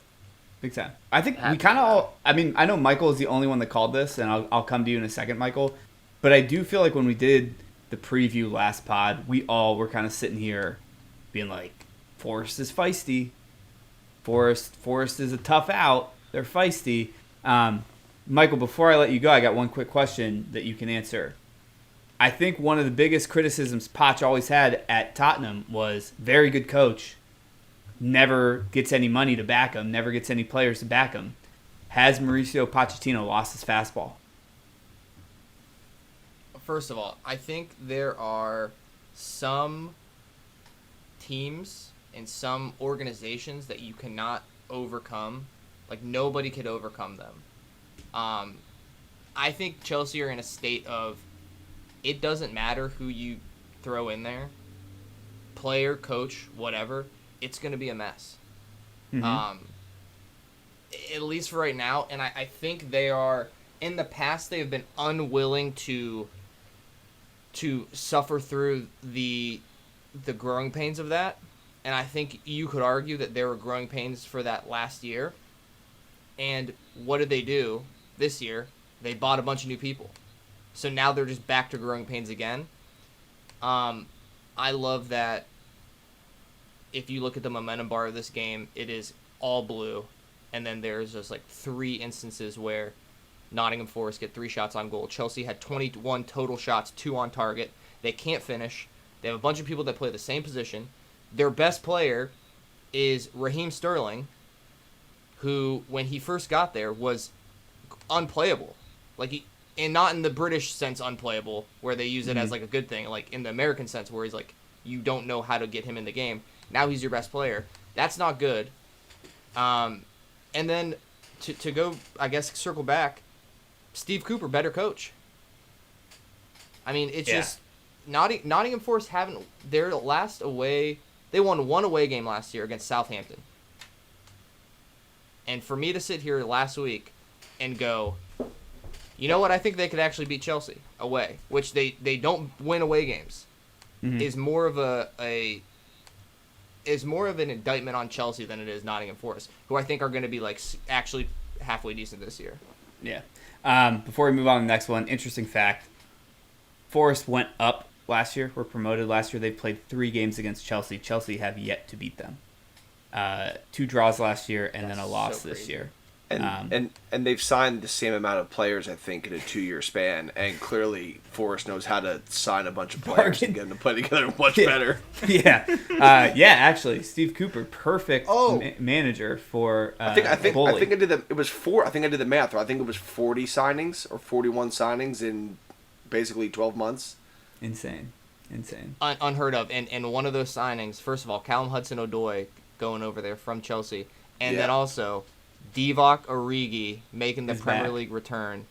big time. I think we kind of all, I mean, I know Michael is the only one that called this, and I'll come to you in a second, Michael. But I do feel like when we did the preview last pod, we all were kind of sitting here being like, Forest is feisty. Forest is a tough out. They're feisty. Michael, before I let you go, I got one quick question that you can answer. I think one of the biggest criticisms Poch always had at Tottenham was very good coach, never gets any money to back him, never gets any players to back him. Has Mauricio Pochettino lost his fastball? First of all, I think there are some teams and some organizations that you cannot overcome. Like, nobody could overcome them. I think Chelsea are in a state of, it doesn't matter who you throw in there, player, coach, whatever, it's going to be a mess. Mm-hmm. At least for right now. And I think they are, in the past, they have been unwilling to suffer through the growing pains of that. And I think you could argue that there were growing pains for that last year. And what did they do this year? They bought a bunch of new people. So now they're just back to growing pains again. I love that if you look at the momentum bar of this game, it is all blue. And then there's just like 3 instances where Nottingham Forest get 3 shots on goal. Chelsea had 21 total shots, 2 on target. They can't finish. They have a bunch of people that play the same position. Their best player is Raheem Sterling, who, when he first got there, was unplayable. And not in the British sense unplayable, where they use it as like a good thing. Like in the American sense, where he's like, you don't know how to get him in the game. Now he's your best player. That's not good. And then to go, I guess, circle back, Steve Cooper, better coach. I mean, it's just Nottingham Forest haven't their last away. They won one away game last year against Southampton. And for me to sit here last week and go, you know what? I think they could actually beat Chelsea away, which they don't win away games. Is more of an indictment on Chelsea than it is Nottingham Forest, who I think are going to be like actually halfway decent this year. Yeah. Before we move on to the next one, interesting fact: Forest went up last year. Were promoted last year. They played 3 games against Chelsea. Chelsea have yet to beat them. 2 draws last year and then a loss this year. And they've signed the same amount of players, I think, in a 2-year span. And clearly, Forrest knows how to sign a bunch of players and get them to play together much better. Yeah, actually, Steve Cooper, perfect manager for. I think I did the. It was 4. I think I did the math. I think it was 40 signings or 41 signings in basically 12 months. Insane. Unheard of. And one of those signings, first of all, Callum Hudson-Odoi going over there from Chelsea, and then also Divock Origi making the Premier League return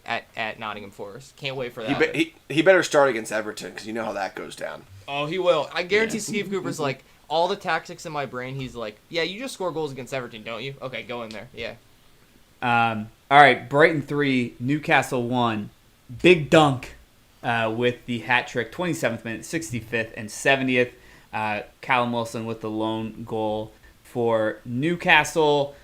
at Nottingham Forest. Can't wait for that. He better start against Everton, because you know how that goes down. Oh, he will. I guarantee Steve Cooper's like, all the tactics in my brain, he's like, yeah, you just score goals against Everton, don't you? Okay, go in there. Yeah. All right, Brighton 3, Newcastle 1. Big dunk with the hat trick, 27th minute, 65th, and 70th. Callum Wilson with the lone goal for Newcastle.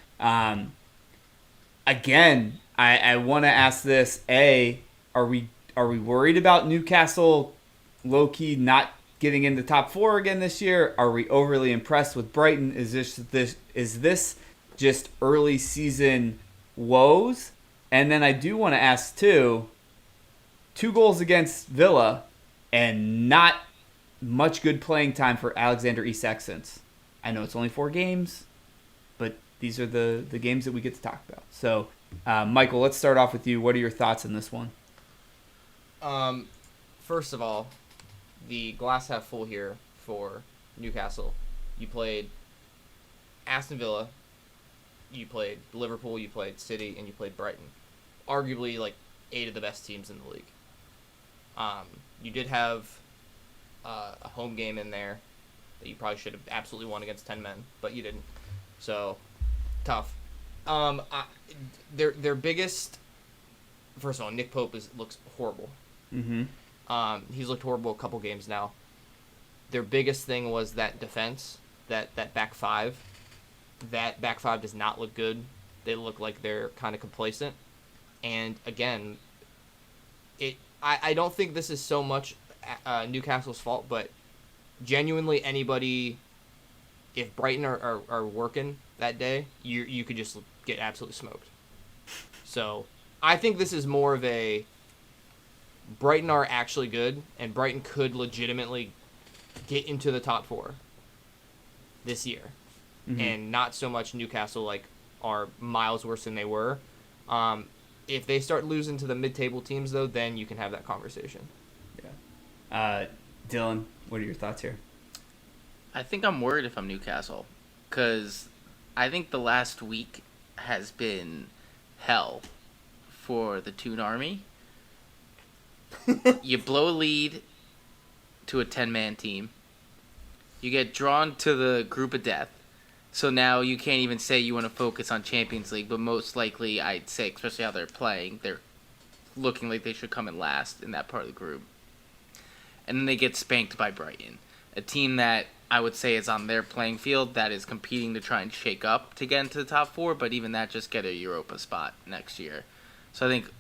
Again, I want to ask this: are we worried about Newcastle low-key not getting into top 4 again this year? Are we overly impressed with Brighton? Is this just early season woes? And then I do want to ask too: 2 goals against Villa and not much good playing time for Alexander Isak since. I know it's only 4 games, but these are the games that we get to talk about. So, Michael, let's start off with you. What are your thoughts on this one? First of all, the glass half full here for Newcastle. You played Aston Villa, you played Liverpool, you played City, and you played Brighton. Arguably, like, 8 of the best teams in the league. You did have a home game in there that you probably should have absolutely won against 10 men, but you didn't. So, tough. Their biggest... First of all, Nick Pope looks horrible. Mm-hmm. He's looked horrible a couple games now. Their biggest thing was that defense, that back 5. That back 5 does not look good. They look like they're kind of complacent. And, again, I don't think this is so much Newcastle's fault, but genuinely anybody, if Brighton are working that day, you could just get absolutely smoked. So I think this is more of a Brighton are actually good, and Brighton could legitimately get into the top 4 this year. Mm-hmm. And not so much Newcastle like are miles worse than they were. If they start losing to the mid-table teams, though, then you can have that conversation. Yeah. Dylan, what are your thoughts here? I think I'm worried if I'm Newcastle, because I think the last week has been hell for the Toon Army. You blow a lead to a 10-man team. You get drawn to the group of death. So now you can't even say you want to focus on Champions League, but most likely I'd say, especially how they're playing, they're looking like they should come in last in that part of the group. And then they get spanked by Brighton, a team that I would say is on their playing field that is competing to try and shake up to get into the top 4, but even that just get a Europa spot next year. So I think,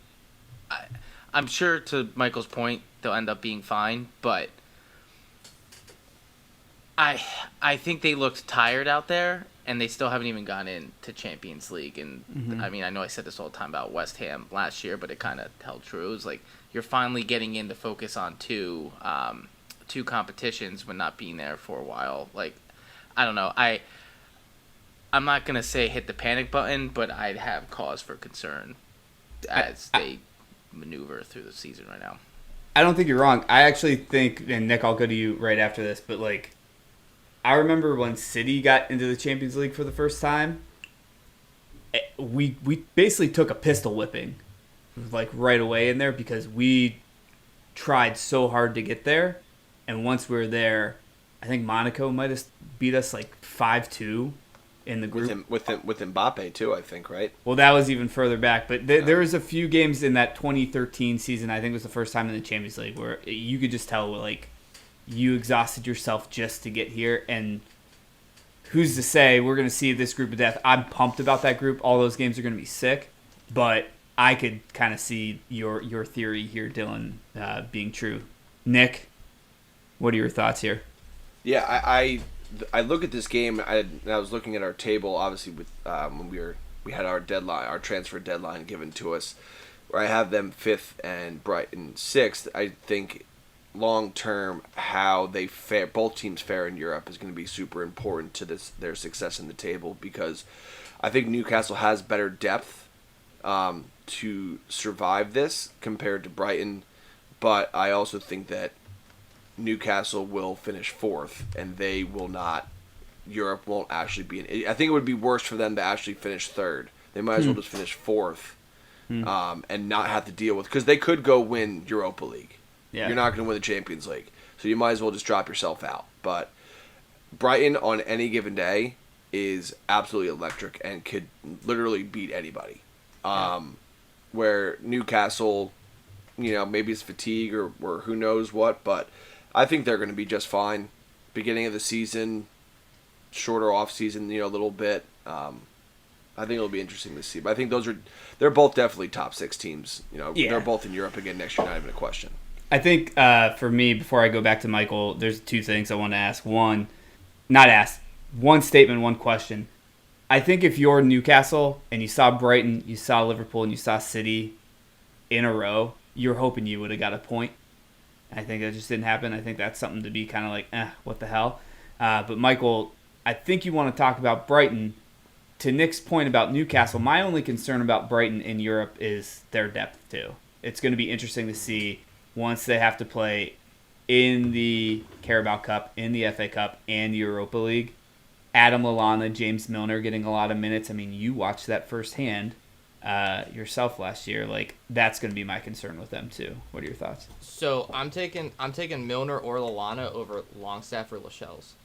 I'm sure to Michael's point, they'll end up being fine, but I think they looked tired out there, and they still haven't even gone into Champions League. And I mean, I know I said this all the time about West Ham last year, but it kind of held true. It was like you're finally getting in to focus on two two competitions when not being there for a while. Like, I don't know. I'm not gonna say hit the panic button, but I'd have cause for concern as they maneuver through the season right now. I don't think you're wrong. I actually think, and Nick, I'll go to you right after this, but like, I remember when City got into the Champions League for the first time, we basically took a pistol whipping, like right away in there because we tried so hard to get there, and once we were there, I think Monaco might have beat us like 5-2 in the group. With Mbappe too, I think, right? Well, that was even further back, but there was a few games in that 2013 season. I think it was the first time in the Champions League where you could just tell like you exhausted yourself just to get here. And who's to say we're going to see this group of death? I'm pumped about that group. All those games are going to be sick, but I could kind of see your theory here, Dylan, being true. Nick, what are your thoughts here? Yeah, I look at this game. I was looking at our table, obviously, with when we had our transfer deadline given to us, where I have them 5th and Brighton 6th. I think long term how they fare, both teams fare in Europe, is going to be super important to their success in the table, because I think Newcastle has better depth to survive this compared to Brighton, but I also think that Newcastle will finish 4th, and they will not. Europe won't actually be. I think it would be worse for them to actually finish 3rd. They might as well just finish 4th, and not have to deal with, because they could go win Europa League. Yeah. You're not going to win the Champions League, so you might as well just drop yourself out. But Brighton on any given day is absolutely electric and could literally beat anybody. Where Newcastle, maybe it's fatigue or who knows what, but I think they're going to be just fine. Beginning of the season, shorter off season, a little bit. I think it'll be interesting to see. But I think they're both definitely top 6 teams. They're both in Europe again next year, not even a question. I think for me, before I go back to Michael, there's 2 things I want to ask. One statement, one question. I think if you're Newcastle and you saw Brighton, you saw Liverpool, and you saw City in a row, you're hoping you would have got a point. I think that just didn't happen. I think that's something to be kind of like, what the hell? But Michael, I think you want to talk about Brighton. To Nick's point about Newcastle, my only concern about Brighton in Europe is their depth too. It's going to be interesting to see once they have to play in the Carabao Cup, in the FA Cup, and the Europa League. Adam Lallana, James Milner getting a lot of minutes. I mean, you watched that firsthand yourself last year. Like, that's going to be my concern with them too. What are your thoughts? So I'm taking Milner or Lallana over Longstaff or Lascelles.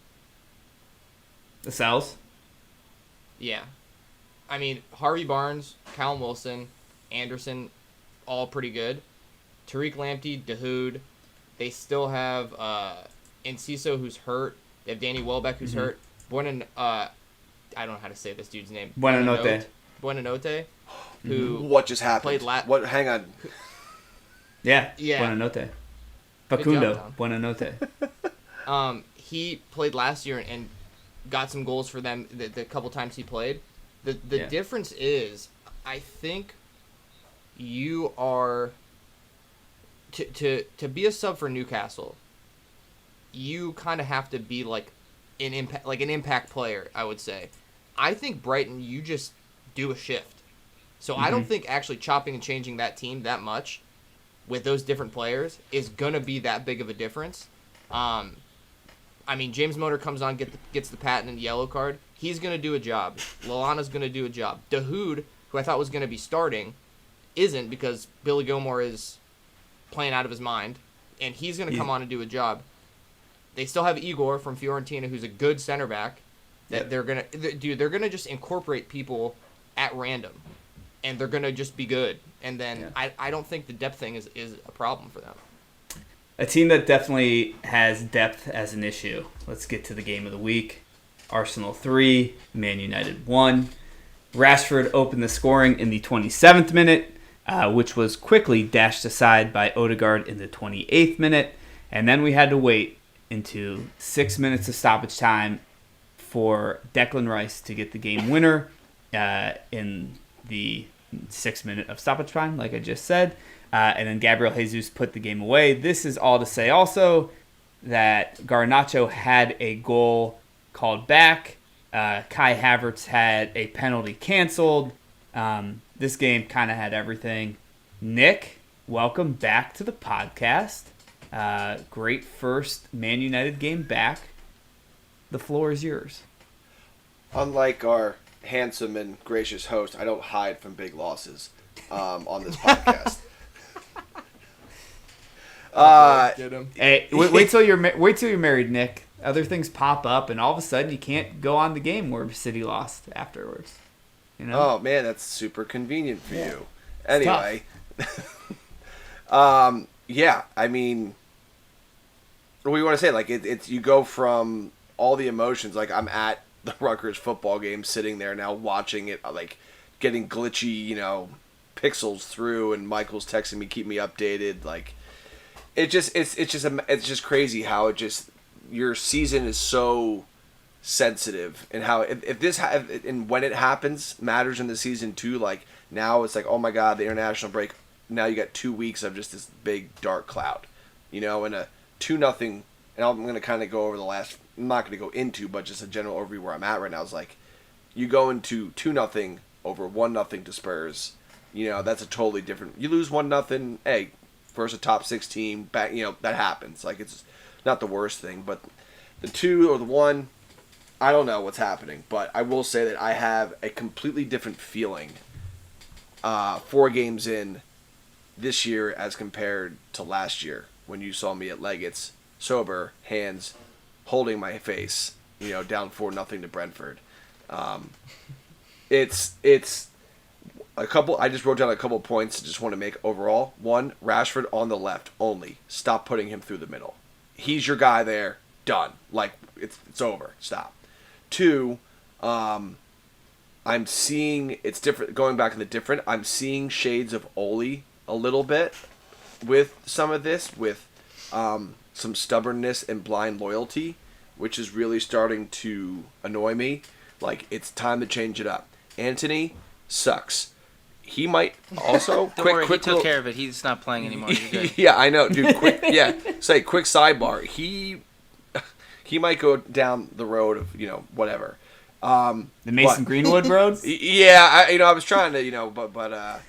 Lascelles? Yeah. I mean, Harvey Barnes, Callum Wilson, Anderson, all pretty good. Tariq Lamptey, Dahoud. They still have Enciso, who's hurt. They have Danny Welbeck, who's hurt. I don't know how to say this dude's name. Buonanotte, who what just happened? What? Hang on. Yeah. Buonanotte. Facundo Buonanotte. He played last year and got some goals for them the couple times he played. The difference is, I think you are to be a sub for Newcastle, you kind of have to be like an impact player, I would say. I think Brighton, you just do a shift. So I don't think actually chopping and changing that team that much with those different players is gonna be that big of a difference. I mean, James Milner comes on, gets the patent and yellow card. He's going to do a job. Lallana's going to do a job. Dahoud, who I thought was going to be starting, isn't, because Billy Gilmore is playing out of his mind, and he's going to come on and do a job. They still have Igor from Fiorentina, who's a good center back. That they're going to just incorporate people at random, and they're going to just be good. And then I don't think the depth thing is a problem for them. A team that definitely has depth as an issue. Let's get to the game of the week. Arsenal 3, Man United 1. Rashford opened the scoring in the 27th minute, which was quickly dashed aside by Odegaard in the 28th minute. And then we had to wait into 6 minutes of stoppage time for Declan Rice to get the game winner in the 6 minute of stoppage time, like I just said. And then Gabriel Jesus put the game away. This is all to say also, that Garnacho had a goal called back. Kai Havertz had a penalty canceled. This game kind of had everything. Nick, welcome back to the podcast. Great first Man United game back. The floor is yours. Unlike our handsome and gracious host, I don't hide from big losses on this podcast. Get him. Hey, wait till you're married, Nick. Other things pop up, and all of a sudden you can't go on the game where City lost afterwards. You know? Oh man, that's super convenient for you. Anyway, yeah. I mean, what do you want to say? Like it's you go from all the emotions. Like I'm at the Rutgers football game, sitting there now watching it, like getting glitchy, pixels through, and Michael's texting me, keep me updated. Like it's just crazy how your season is so sensitive, and how if this and when it happens matters in the season too. Like now it's like, oh my god, the international break. Now you got 2 weeks of just this big dark cloud, and a 2-0. And I'm going to kind of go over the last. I'm not going to go into, but just a general overview where I'm at right now is like, you go into 2-0 over 1-0 to Spurs. That's a totally different. You lose 1-0. Hey, versus a top 6 team, back. That happens. Like it's not the worst thing, but the 2 or the 1. I don't know what's happening, but I will say that I have a completely different feeling 4 games in this year as compared to last year when you saw me at Leggett's, sober, hands, holding my face, down 4-0 to Brentford. It's a couple. I just wrote down a couple points I just want to make overall. 1, Rashford on the left only. Stop putting him through the middle. He's your guy there. Done. Like it's over. Stop. 2, I'm seeing it's different. Going back in the different, I'm seeing shades of Ole a little bit with some of this, with some stubbornness and blind loyalty, which is really starting to annoy me. Like it's time to change it up. Anthony sucks. He might also Don't worry, he took care of it. He's not playing anymore. You're good. Yeah, I know, dude. Quick sidebar. He might go down the road of whatever. The Mason Greenwood road. Yeah, I was trying to but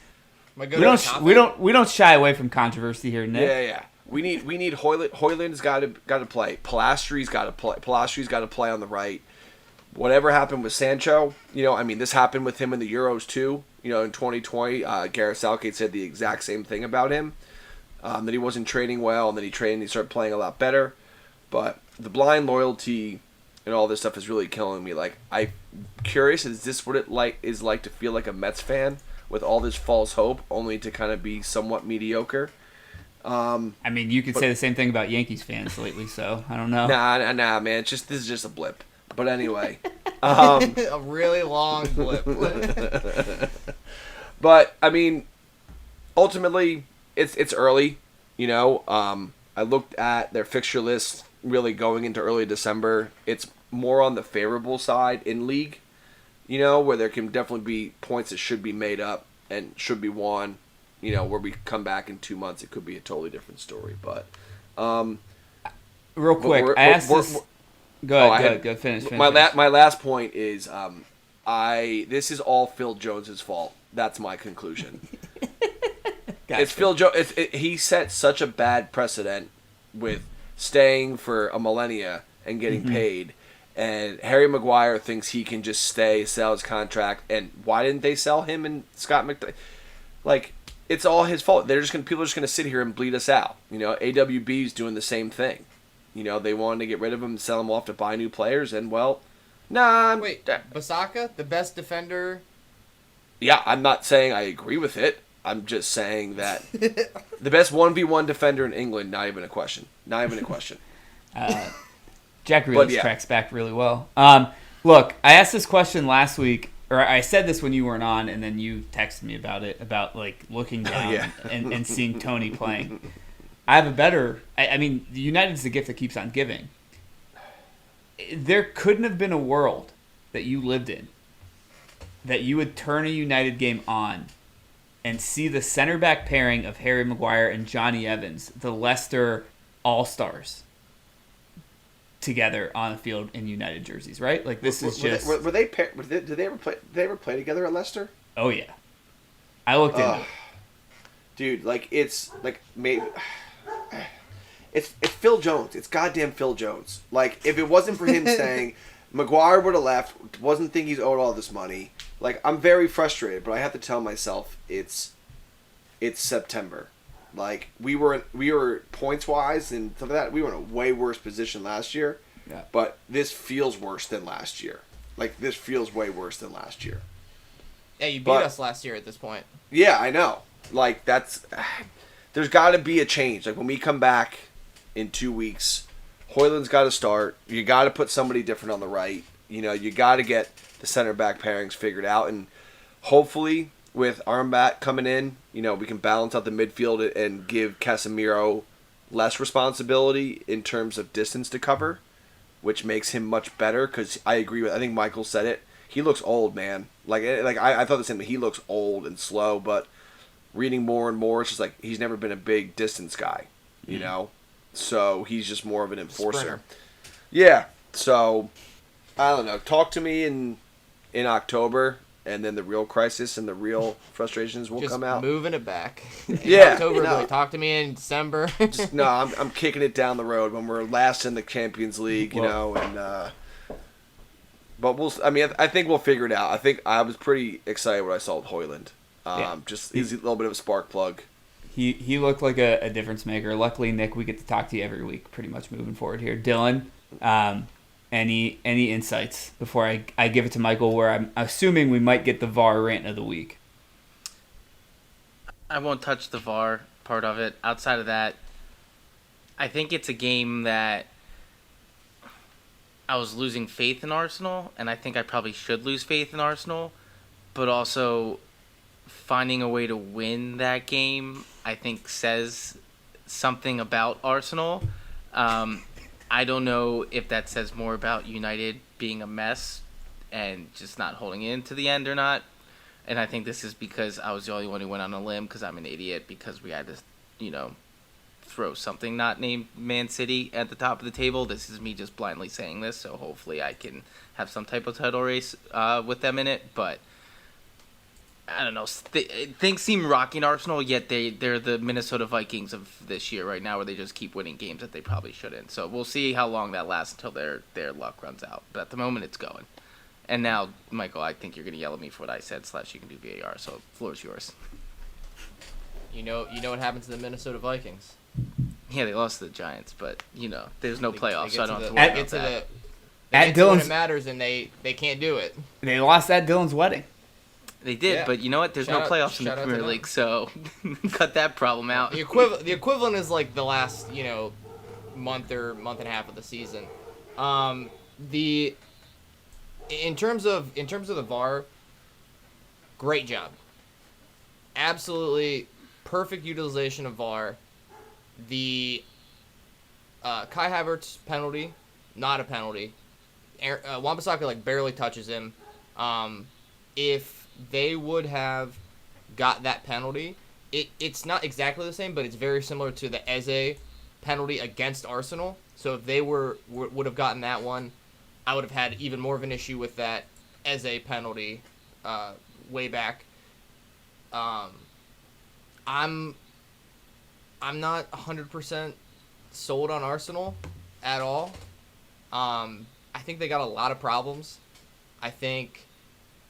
we don't shy away from controversy here, Nick. Yeah. We need Hoyland's got to play. Pilastri's got to play. Pilastri's got to play on the right. Whatever happened with Sancho, this happened with him in the Euros too. In 2020, Gareth Southgate said the exact same thing about him. That he wasn't training well, and then he trained and he started playing a lot better. But the blind loyalty and all this stuff is really killing me. Like, I'm curious, is this what it is like to feel like a Mets fan with all this false hope, only to kind of be somewhat mediocre? You could say the same thing about Yankees fans lately, so I don't know. Nah, man. This is just a blip. But anyway, a really long blip. But ultimately, it's early. I looked at their fixture list really going into early December. It's more on the favorable side in league. Where there can definitely be points that should be made up and should be won. Where we come back in 2 months, it could be a totally different story. But real quick, I asked this. Go ahead. Finish. My last point is, this is all Phil Jones's fault. That's my conclusion. Gotcha. It's Phil Jones. He set such a bad precedent with staying for a millennia and getting paid. And Harry Maguire thinks he can just sell his contract. And why didn't they sell him and Scott McTominay? Like, it's all his fault. People are just gonna sit here and bleed us out. AWB is doing the same thing. They wanted to get rid of him and sell him off to buy new players, and Wait, Basaka, the best defender? Yeah, I'm not saying I agree with it. I'm just saying that the best 1v1 defender in England, not even a question. Jack Grealish tracks back really well. Look, I asked this question last week, or I said this when you weren't on, and then you texted me about it, about like looking down and seeing Tony playing. I have a better. The United's the gift that keeps on giving. There couldn't have been a world that you lived in that you would turn a United game on and see the center back pairing of Harry Maguire and Johnny Evans, the Leicester All-Stars, together on the field in United jerseys, right? Like this is just. Were they paired? Did they ever play together at Leicester? Oh yeah, I looked into it. Dude, like it's like maybe. It's Phil Jones. It's goddamn Phil Jones. Like, if it wasn't for him saying Maguire would have left, wasn't think he's owed all this money. Like, I'm very frustrated, but I have to tell myself it's September. Like, we were points wise and stuff like that. We were in a way worse position last year. Yeah. But this feels worse than last year. Like, this feels way worse than last year. Yeah, you beat us last year at this point. Yeah, I know. Like, there's got to be a change. Like, when we come back in 2 weeks, Højlund's got to start. You got to put somebody different on the right. You know, you got to get the center back pairings figured out, and hopefully with Armbat coming in, you know, we can balance out the midfield and give Casemiro less responsibility in terms of distance to cover, which makes him much better. Because I think Michael said it. He looks old, man. Like I thought the same thing. He looks old and slow, but reading more and more, it's just like he's never been a big distance guy, you know. So he's just more of an enforcer. Sprinter. Yeah. So I don't know. Talk to me in October, and then the real crisis and the real frustrations will Just come out. moving it back. Yeah. October, No. really. Talk to me in December. No, I'm kicking it down the road when we're last in the Champions League, you know, and but I think we'll figure it out. I think I was pretty excited when I saw Højlund. Just he's a little bit of a spark plug. He looked like a difference maker. Luckily, Nick, we get to talk to you every week, pretty much moving forward here. Dylan, any insights before I give it to Michael? Where I'm assuming we might get the VAR rant of the week. I won't touch the VAR part of it. Outside of that, I think it's a game that I was losing faith in Arsenal, and I think I probably should lose faith in Arsenal, but also finding a way to win that game, I think, says something about Arsenal. I don't know if that says more about United being a mess and just not holding in to the end or not. And I think this is because I was the only one who went on a limb because I'm an idiot, because we had to, throw something not named Man City at the top of the table. This is me just blindly saying this, so hopefully I can have some type of title race with them in it. But I don't know. Things seem rocking Arsenal, yet they're the Minnesota Vikings of this year right now, where they just keep winning games that they probably shouldn't. So we'll see how long that lasts until their luck runs out. But at the moment, it's going. And now, Michael, I think you're going to yell at me for what I said, / you can do VAR, so the floor is yours. You know what happened to the Minnesota Vikings? Yeah, they lost to the Giants, but, there's no playoffs, so I don't have to They worry get about to that. when Dylan's it matters, and they can't do it. They lost at Dylan's wedding. They did, Yeah. but you know what? There's no playoffs in the shout out to Premier them. League, so cut that problem out. The equivalent is like the last month or month and a half of the season. In terms of the VAR, great job. Absolutely perfect utilization of VAR. The Kai Havertz penalty, not a penalty. Wan-Bissaka barely touches him. If they would have got that penalty, it's not exactly the same, but it's very similar to the Eze penalty against Arsenal. So if they would have gotten that one, I would have had even more of an issue with that Eze penalty way back. I'm not 100% sold on Arsenal at all. I think they got a lot of problems. I think,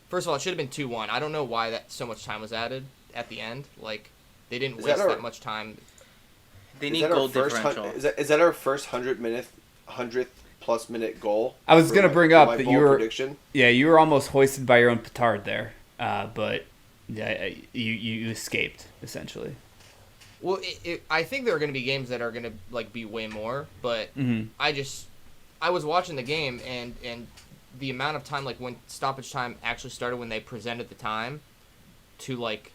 first of all, it should have been 2-1. I don't know why that so much time was added at the end. They didn't waste that much time. They need goal differential. Is that our first 100th plus minute goal? I was going to bring up that you were prediction? Yeah, you were almost hoisted by your own petard there, but yeah, you escaped essentially. Well, I think there are going to be games that are going to be way more, but I was watching the game and the amount of time when stoppage time actually started, when they presented the time to it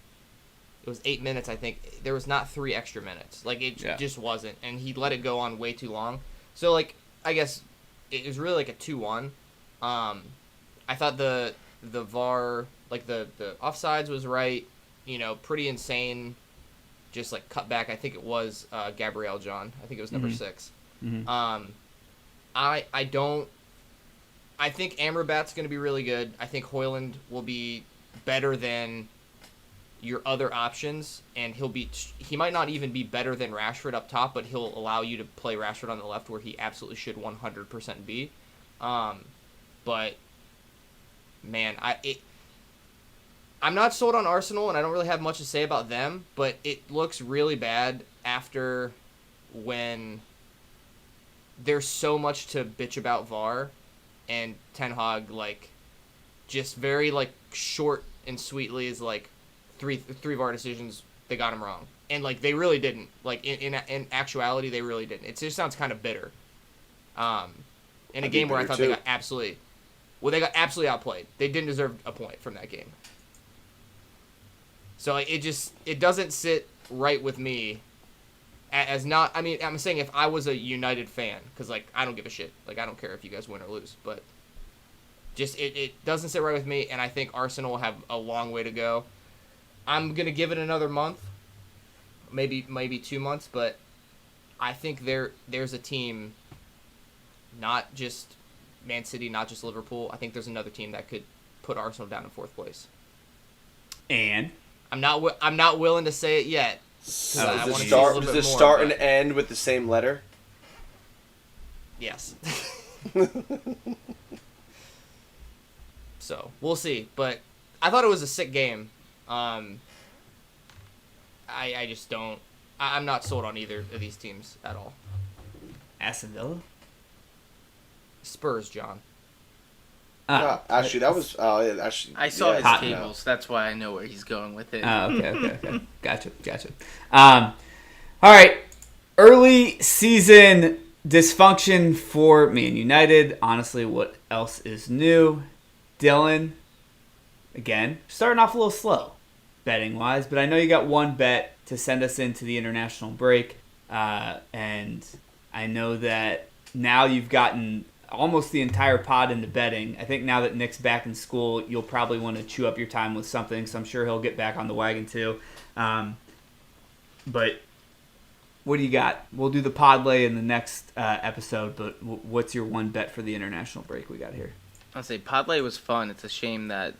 was 8 minutes, I think. There was not 3 extra minutes. It just wasn't, and he let it go on way too long. So I guess it was really a 2-1. I thought the VAR, the offsides was right, pretty insane. Just cut back. I think it was Gabriel John. I think it was number 6. I think Amrabat's going to be really good. I think Højlund will be better than your other options, and he might not even be better than Rashford up top, but he'll allow you to play Rashford on the left where he absolutely should 100% be. But man, I'm not sold on Arsenal, and I don't really have much to say about them, but it looks really bad after when there's so much to bitch about VAR, and Ten Hag, like, just very, like, short and sweetly is like, three VAR decisions, they got him wrong. And, like, they really didn't. Like, in actuality, they really didn't. It just sounds kind of bitter. In a game where I thought they got absolutely outplayed. They didn't deserve a point from that game. So it doesn't sit right with me as not, I mean, I'm saying if I was a United fan, because, like, I don't give a shit. Like, I don't care if you guys win or lose. But just it doesn't sit right with me, and I think Arsenal will have a long way to go. I'm going to give it another month, maybe 2 months, but I think there's a team, not just Man City, not just Liverpool. I think there's another team that could put Arsenal down in 4th place. And I'm not willing to say it yet. Does it start and end with the same letter? Yes. So we'll see, but I thought it was a sick game. I just don't. I'm not sold on either of these teams at all. Aston Villa? Spurs, John. Actually, that was. Actually, I saw his yeah, tables. That's why I know where he's going with it. Okay. Gotcha. All right. Early season dysfunction for Man United. Honestly, what else is new? Dylan, again, starting off a little slow, betting-wise, but I know you got one bet to send us into the international break, and I know that now you've gotten almost the entire pod into betting. I think now that Nick's back in school, you'll probably want to chew up your time with something, so I'm sure he'll get back on the wagon too. But what do you got? We'll do the pod lay in the next episode, but what's your one bet for the international break we got here? I'll say Podlay was fun. It's a shame that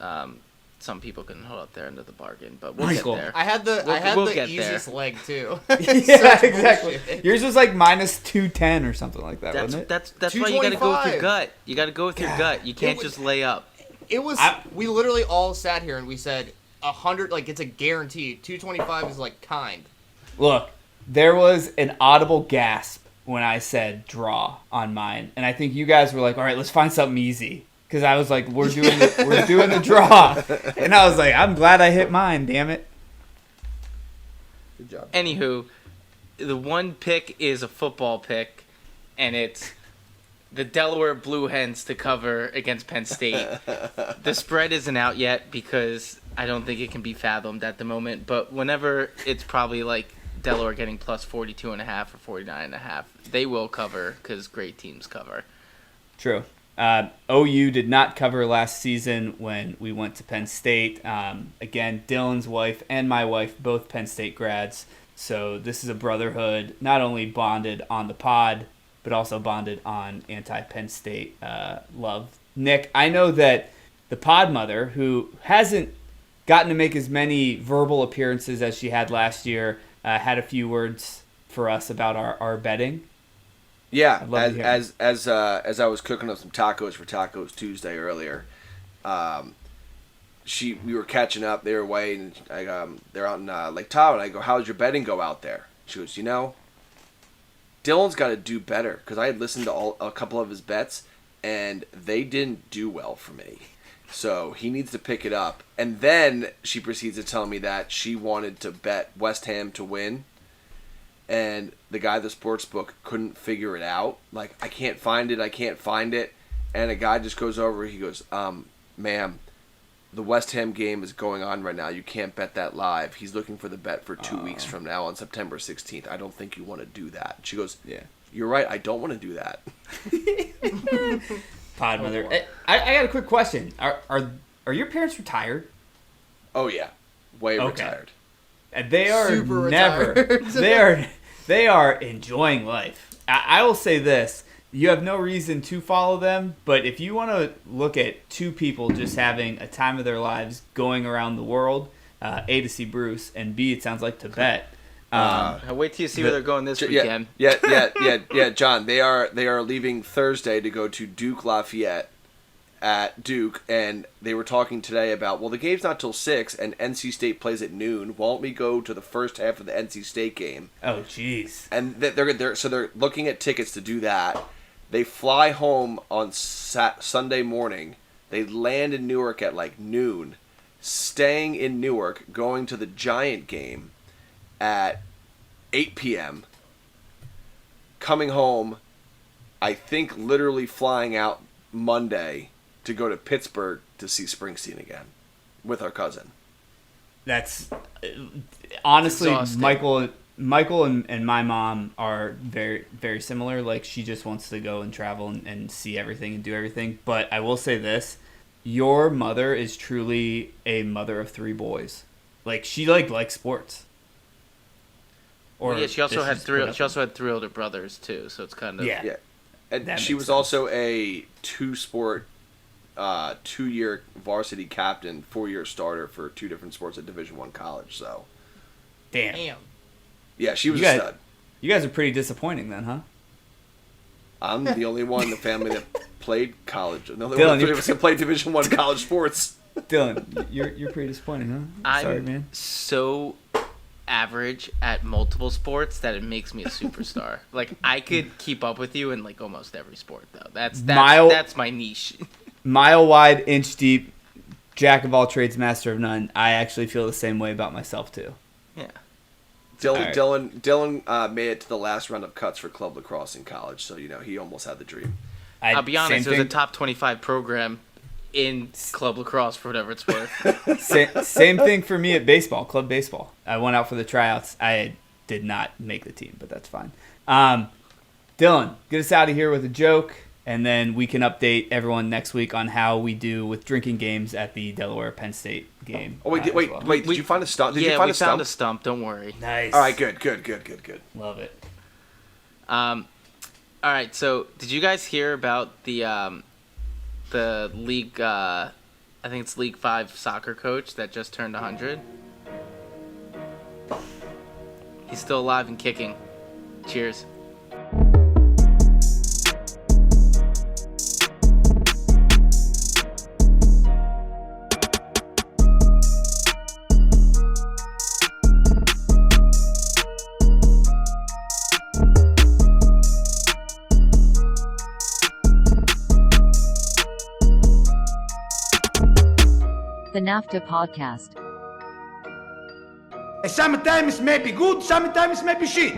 some people couldn't hold up their end of the bargain, but we'll get there. I had the easiest leg too. Yeah, exactly. Yours was like minus 210 or something like that, wasn't it? That's why you got to go with your gut. You got to go with your gut. You can't just lay up. It was. We literally all sat here and we said 100. Like, it's a guarantee. 225 is like kind. Look, there was an audible gasp when I said draw on mine, and I think you guys were like, "All right, let's find something easy." Because I was like, we're doing the draw. And I was like, I'm glad I hit mine, damn it. Good job. Anywho, the one pick is a football pick, and it's the Delaware Blue Hens to cover against Penn State. The spread isn't out yet because I don't think it can be fathomed at the moment. But whenever it's probably like Delaware getting plus 42.5 or 49.5, they will cover because great teams cover. True. OU did not cover last season when we went to Penn State. Again, Dylan's wife and my wife, both Penn State grads. So this is a brotherhood, not only bonded on the pod, but also bonded on anti-Penn State love. Nick, I know that the pod mother, who hasn't gotten to make as many verbal appearances as she had last year, had a few words for us about our betting. Yeah, as I was cooking up some tacos for Tacos Tuesday earlier, we were catching up. They were away, and they're out in Lake Tahoe. And I go, "How's your betting go out there?" She goes, Dylan's got to do better, because I had listened to a couple of his bets, and they didn't do well for me. So he needs to pick it up. And then she proceeds to tell me that she wanted to bet West Ham to win. And the guy at the sports book couldn't figure it out. Like, I can't find it. And a guy just goes over, he goes, ma'am, the West Ham game is going on right now. You can't bet that live. He's looking for the bet for 2 weeks from now on September 16th. I don't think you want to do that. She goes, yeah, you're right. I don't want to do that. Pod mother. I got a quick question. Are your parents retired? Oh, yeah. Way retired. And they are super never. retired. They are enjoying life. I will say this. you have no reason to follow them, but if you want to look at two people just having a time of their lives going around the world, A, to see Bruce, and B, it sounds like to bet. Wait till you see where they're going this weekend. Yeah, John. They are leaving Thursday to go to Duke Lafayette at Duke, and they were talking today about, well, the game's not till 6, and NC State plays at noon. Why don't we go to the first half of the NC State game? Oh, jeez. And they're looking at tickets to do that. They fly home on Sunday morning. They land in Newark at like noon, staying in Newark, going to the Giant game at 8 p.m., coming home, I think literally flying out Monday to go to Pittsburgh to see Springsteen again with our cousin. That's honestly, exhausting. Michael and my mom are very, very similar. Like, she just wants to go and travel and see everything and do everything. But I will say this, your mother is truly a mother of 3 boys. Like, she likes sports. Or yeah, she also had 3 older brothers too, so it's kind of yeah. And she was sense. also a 2-sport, 2-year varsity captain, 4-year starter for 2 different sports at Division I college. So, damn. Yeah, she was a stud. You guys are pretty disappointing then, huh? I'm the only one in the family that played college. The only Dylan, one of us that played Division I college sports. Dylan, you're pretty disappointing, huh? Sorry, man. So average at multiple sports that it makes me a superstar. Like, I could keep up with you in like almost every sport though. That's my niche. Mile wide, inch deep, jack of all trades, master of none. I actually feel the same way about myself too. Yeah. Dylan made it to the last round of cuts for club lacrosse in college, so he almost had the dream. I'll be honest, it was a top 25 program in club lacrosse for whatever it's worth. Same thing for me at baseball, club baseball. I went out for the tryouts. I did not make the team, but that's fine. Dylan, get us out of here with a joke, and then we can update everyone next week on how we do with drinking games at the Delaware-Penn State game. Oh, wait, did you find a stump? We found a stump, don't worry. Nice. All right, good. Love it. All right, so did you guys hear about the league, I think it's League 5 soccer coach that just turned 100? He's still alive and kicking. Cheers. The NAFTA podcast. Sometimes maybe good, sometimes maybe shit.